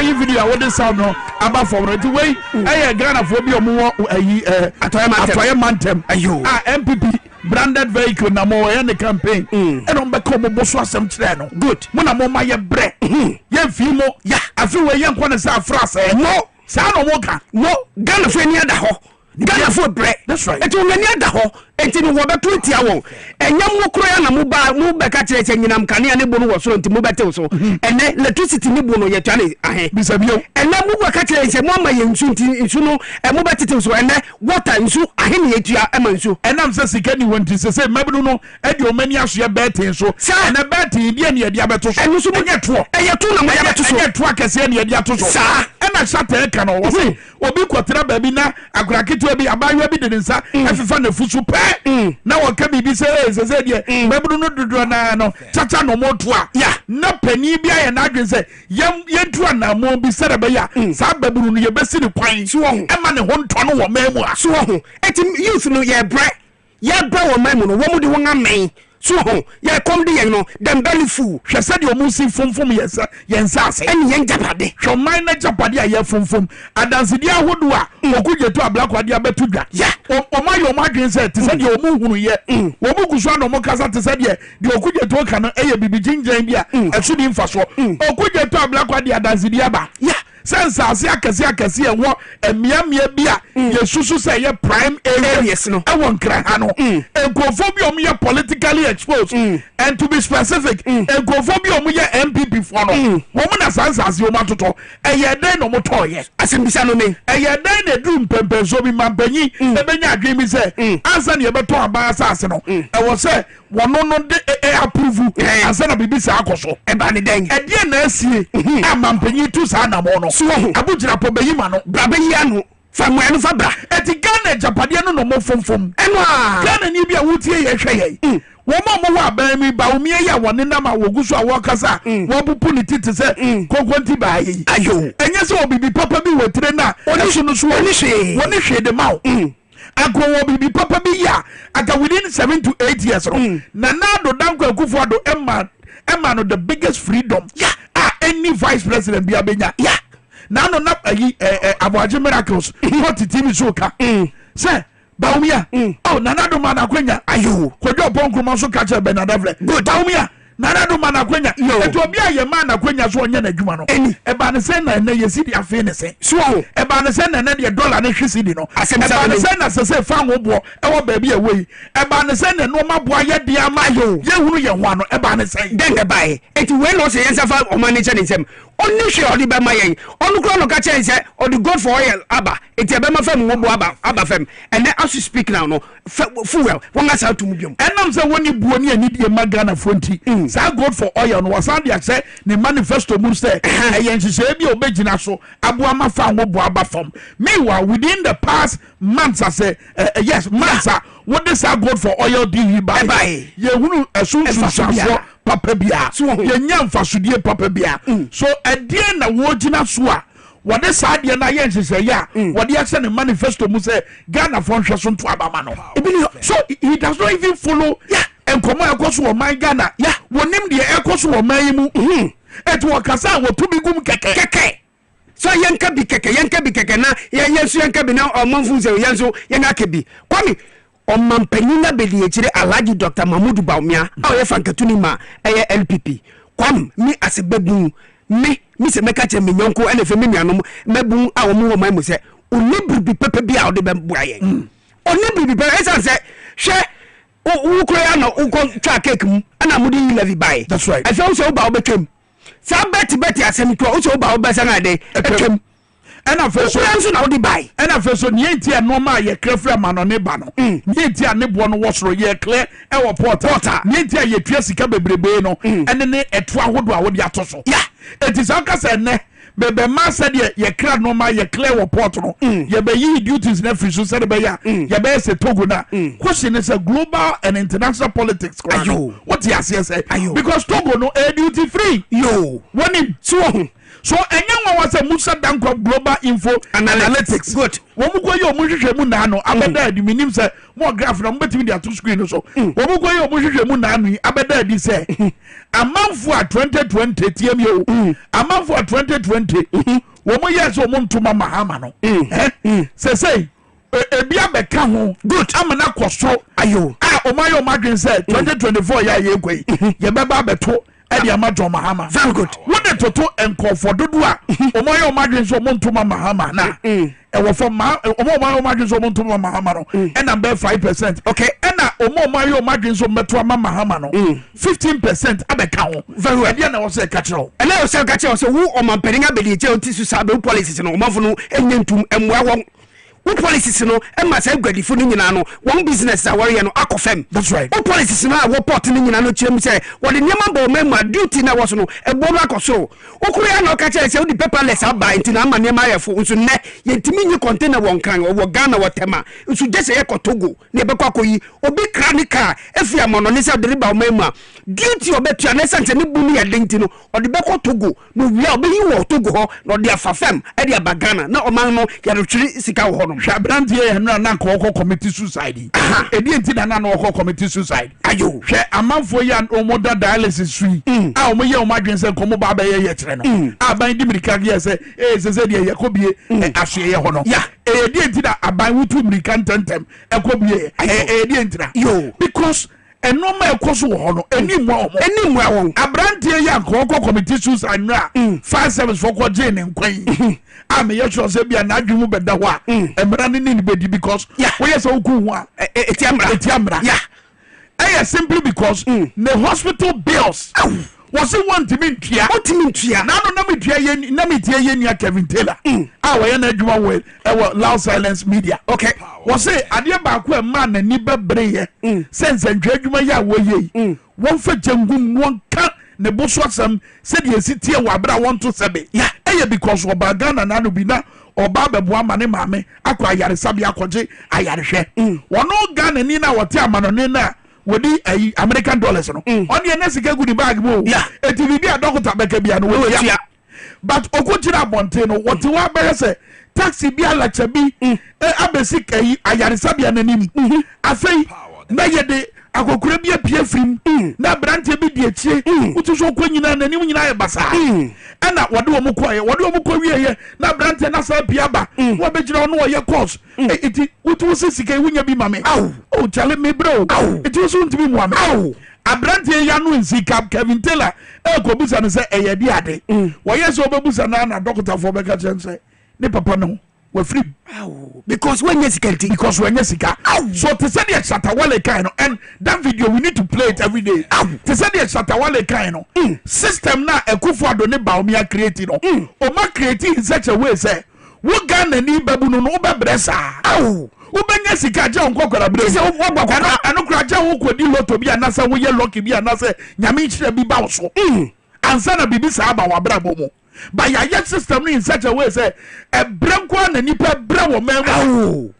yi video a wode sound no aba from no ti wey Ghana for bi omo ayi atoye mantem ayo MPP branded vehicle na mo ye ne campaign e no be ko mo boso asem kire no good mo na mo ma ye bre ye fi mo ya afi we ye nkwa ne sa afrasa no sa no mo ka no Ghana for ni ada ho Ghana for bre that's right etu ngani ada ho enti no wo beto etia won enyam wo kro ya na mo be ka kire nyinam kane ne bo no wo so enti mo betew so ene electricity ni bo no ye twa ne ahe bisabio ene mo be ka kire nse mo ma ye nsu enti nsu no mo betew so ene water nsu ahe ne ye tua ema nsu enam se sika ni wonti se mabunu no e de o mani aso ye betin so ene betin de ne ye de abeto so enu so mo ye to eye to na mo ye beto so eye to akese ne ye de ato so sa ena shata e ka no wo se obi kwotera ba bi na akoraketu bi abayo bi de nsa afifa na fusu pe na waka bibi se de mabunu no dodo na no chacha no moto a na pani bia ye na adwen se yentu na mo bi sere be ya sa babunu no ye besi ni kwan so ho e ma ne ho nto no wo mamu a so ho etim youth no ye bre wo mamu no wo mu de won amen so ho ye kom de ye no dem belly full hwe se de o mu si fomfom yensa ase ene yen japade hwe man na japade a ye fomfom adanse dia hodo a okuje to ablakwade abetu dwa o ma yo ma dwen se te se de o mu hunu ye wo mu kuso no mo kasa te se de okuje to ka no eye bibi jinjan bia esudi mfa so okuje to ablakwade adanse dia ba sensa ase akase wo emiamia bia yesusu se ye prime areas no e won kra ha no enkophobia ye politically exposed and to be specific enkophobia ye MPP for no wo mu na sensa ase o matoto eye den no moto ye asembisa no me eye den na drum pempenso bi mampanyi e benya adwen mi se ansa ne ye beto aba asase no e wo se wono no de approve ansa na bibisa akoso e ba ne den e de na asie mampanyi tu sa na mo no abujira po beyima no bra beyi anu famu enu fa bra eti Ghana japade no mo fomfom enu a Ghana ni bia wutie ye hwe ye wo mo wa ba mi ba o mi ya woni na ma woguso a wo kasa wo bupu ni titi se konkonti ba yi ayo enye se obibi papa bi wetire na oni no so woni hwe de mawo akowo bibi papa bi ya aka within 7 to 8 years na do danko akufo do emma no the biggest freedom any vice president bi abenya na no na aboaje miracles what TV show ka say baumia oh nana do man akwenya ayo kojo bonkroma so ka che benadavle go baumia nana do man akwenya eto obi aye man akwenya so onye na adwuma no e ba ne se na yesidi afi ne se so e ba ne se na de dollar ne hwisidi no e ba ne se na se fa wo bo e wo ba bi awei e ba ne se na no maboa ye de amayo ye hunu ye ho ano e ba ne se den e bae eti we no se yensa fa o manager ne nsem oni hwe odi be mayen onu kro no ka chen se odi god for oil aba eti e be ma fam wo bo aba fam and as you speak now no fuel won asa tum biom enam se woni buo ni ani die magana fonti sa god for oil no wasan dia se ne manifesto mu se eyen hye bi obegina so abo ama fa wo bo aba fam meanwhile within the past months I say yes months what this god for oil di bye ye hunu esunsu so papa bia ye nyam fasudie papa bia so edie na wo gina so a what this idea na ye nhese ya what the action manifesto mu say Ghana for nhwe so nto abama no so he does not even follow enkomo ekoso wo man Ghana wonim de ekoso wo man mu etu wakasa wo tubi gum keke so yanka bi keke na yensu yanka bi na omanfu se yensu yenga kebi kwami omampanyina bedi echire Alhaji Dr. Mahmoud Baumia aye fankatuni ma eye LPP kwam mi asebabu mi se meka che menyonko ene fe me nuanom mabu a wo mo man mu se onibribi pepe bi a wo de bua ye onibribi pe esa se hwe wo kro ya no wo twa cake mu ana mudi levi bai that's right afi wo se wo ba wo betwem sa beti asem to wo se wo ba wo besa na de etwem ena feso na wo di bai ena feso ni enti e no ma ye krefra ma no ne ba no ni enti a ne bo no wosoro ye clear e wo porta ni enti a ye tua sika bebrebe no ene ne eto ahodo a wo di atoso enti sa ka se ne bebe ma said ye kra no ma ye clear wo port no ye be yi duties na free so said be ya ye be say Togo na question is a global and international politics what you say because Togo no duty free when it so so enya wa say Musa Danko Global Info Analytics good wo mu koyi o mu hwehwe mu na no abeda di minim say mo graph na mo betimi dia to screen so wo mu koyi o mu hwehwe mu na no abeda di say amanfo a 2020 tiem yo amanfo a 2020 wo mu yes o mu ntoma mahama no say ebi abeka ho good amana koso ayo o mayo madwen say 2024 ya ye kwai ye beba beto edi amajo mahama very good when the toto enko for dodo a o mayo madwen so mo ntoma mahama na e wo for ma o mayo madwen so mo ntoma mahama no e na be 5% okay e na o mayo madwen so meto ama mahama no 15% abeka ho very well dia na wo say ka kiro e na wo say ka kiro so wo o man peringa be die je ti sa be policies no o mafo no enyentum emwa won what policies no e ma say gwadifo no nyina no one business a warrior no akofem that's right what policies no a report no nyina no chirem say what the nyama bo mema duty na was no e bo akoso okure na ka chere say the paperless aba ntina ama nyama yefo nso ne yentimi nyi container won kan wo Ghana wotema nso je say e kotogo na e be kwakoyi obi kranika efi amono ne say deriba mema duty obetua na sante ne bu ni yadenti no o de be kotogo no wi obi yi wo togo ho no de afafem e de abagana na o man no ya no twiri sika wo ho no Shabrantie na ko committee suicide edi enti na na ko committee suicide ayo hwe amanfo ya omoda dialysis sui a omo ye omadwen se komo ba ba ye kire no aban di mirika ge se se de ye kobie ahwe ye ho no ya edi enti na aban wutu mirika ntentem ekobie edi enti na yo because enoma ekoso ho no enimwa won abrantie ya ko committee suicide na 57 for ko je ne nkwan am ye sure say bia na adwumu beda ho a emra ne ni bedi because we yes oku ho a etiamra yeah simply because the hospital bills was it want to mean tia na no na me tia ye na me tia ye nia Kevin Taylor we na adwuma we loud silence media okay was it ade ba ko ma na ni bebre ye sense adwuma ya wo ye won fa jangum won ka ne boso asem se de sitie wa bra won to sebe because oba Ghana na no bi na oba bebo ama ne mame akwa ayare sabi akoje ayare hwe wono Ghana ni na wote amano ne na wodi American dollars no on ye na sika gudi bag mo eti bibi a doctor beka bia no we ya but okotira bonte no wote wa be se taxi bia la chabi abesi kai ayare sabi ananim afei na ye de akokura bia pia frim na brante bi die chie utuso kwa nyina nanim nyina ye basa ana wode wo mukọ wiye na brante na sa pia ba wo bejira ono ye course iti utuso sika wunya bi mame oh chale me bro iti uso ntimi mu ame abrante ya no nsika Kevin Taylor ko busa no se eye di ade wo ye so obebusa na doctor for beka chense ne papa no we free because when you sika so to say the Shatawale kind and that video we need to play it every day to say the Shatawale kind system na Akufo-Addo ne Baumia creating o ma creating in such a way say wo Ghana ni babu no no bebresa wo benya sika je onko kwara bre se wo gbakwa anu kra je wo kodi lotto bi anasa wo ye lucky bi anasa nyame chire bi ba wo so ansa na bibi sa aba wa bra bomo by your system in such a way say a branco na nipa bra wo men no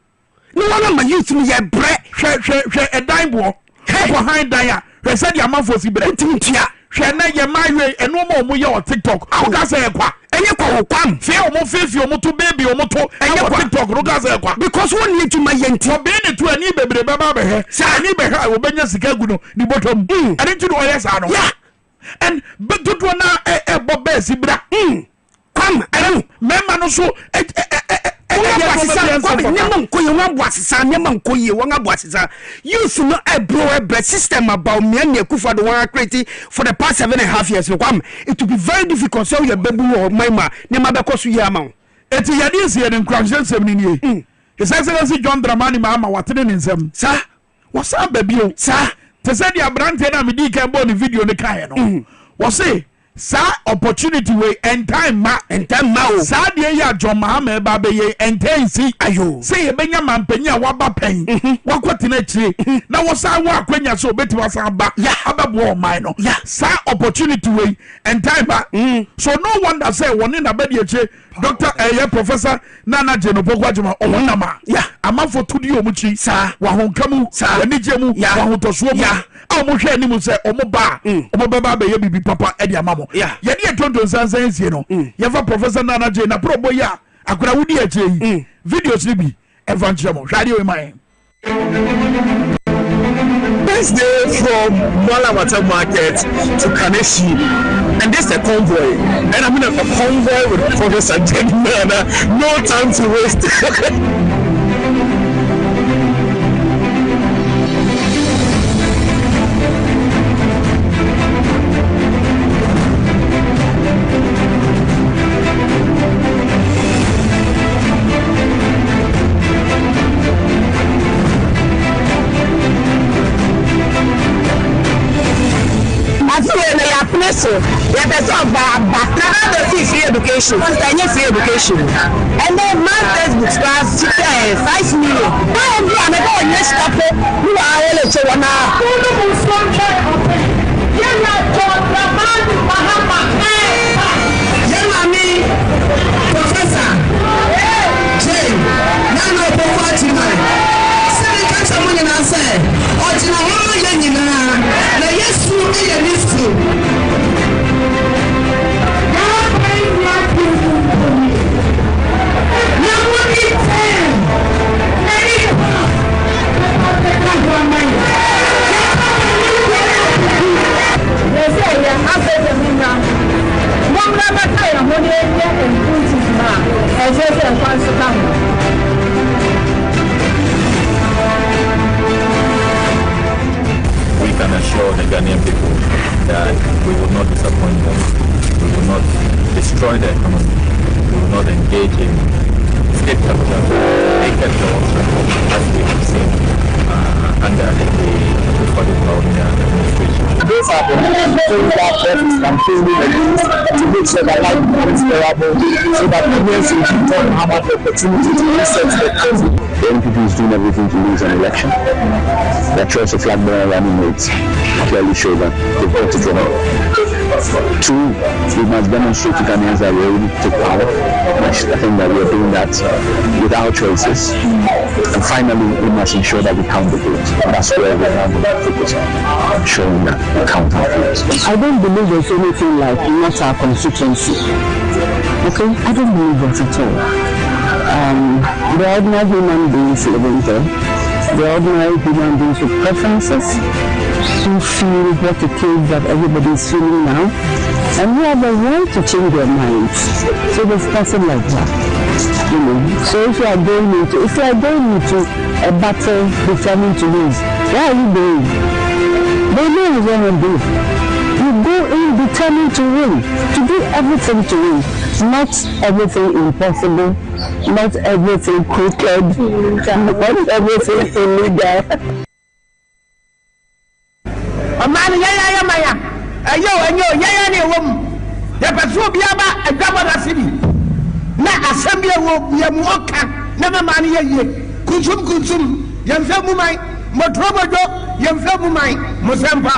one ma youth me ye bre hwe a dime bo ko hind dia hwe say dia manfo si bre ntimtia hwe na ye my eno ma omo ye o TikTok o ka say kwa enye kwa wo kwam fe omo fefi omo to baby omo to enye kwa TikTok ro ka say kwa because one need to my yenti obi ni to ani bebre baba be he say ani be ha wo benya sika gu no ni bottom ani ti no yes ano yeah and but do na bobe sibra come memma no so youth no bro system about me and Akufo-Addo one create for the past 7.5 years no come it will be very difficult so your baby or mama ne ma be koso ye ama eti yade se ye nkransen sem ni nie His Excellency John Dramani Mahama watene ne nsem sa wasa baby o sa te se dia brante na me di kan bo ni video ne kan no wo say sa opportunity we and time ma o sa de ya John Mahama ba be ye entensi ayo say ye benya mampanya wa ba pen wa kwotena chire na wo sa wa akwanya so beti wa sa ba ababo o man no sa opportunity we and time ma so no wonder say woni na ba de chire Doctor Professor Nana Jeno Pogwajuma Omonama. Yeah. Amafo tudi omuchi sa wa honkamu sa anijemu wa hotosuo mu a mo hwe ani mu se omoba omobaba be ye bibi papa e dia mamo ye die Tonton Sansan ensie no ye fa Professor Nana Jeno na probo ya akura wudi ache yi videos ni bi evangelimo hwade we man. Next day from Malamata Market to Kaneshi, and this is a convoy, and I'm in a convoy with Professor Jenna. No time to waste. So, yeah, that's all about free education. Free education. And then my textbook class 5 million. I'm going to stop it. You are all to one hour. Professor. Jay, now no poverty man. Say, catch someone and I say, oh, you know, yes, you are this too. We can assure the Ghanaian people that we will not disappoint them, we will not destroy the economy, we will not engage in state capital, naked laws, as we have seen under the recorded government administration. Those are the things that office can pay me to make sure that life becomes bearable, so that Kenyans will return have an opportunity to reset the country. The NPP is doing everything to lose an election. Their choice of flag bearer running mates clearly show that they've got it wrong. 2, we must demonstrate to Ghanaians that we're ready to take power. I think that we're doing that with our choices. And finally, we must ensure that we count the votes. And that's where we're now going to focus on, showing that we count our votes. I don't believe there's anything like not our constituency. Okay? I don't believe that at all. The ordinary human beings living there, the ordinary human beings with preferences, who feel what it is that everybody is feeling now, and we have the right to change their minds. So there's nothing like that, you know. So if you are going into a battle determined to lose, where are you going? They know what you want to do. You go in determined to win, to do everything to win. Not everything impossible, not everything crooked, not everything illegal. Man, Maya, and you, the patrol Biaba, a governor city. Na assembly will be a mocha, never money a year. Kunsum, Yamfamumai, Motrobo, Yamfamumai, Mosampa.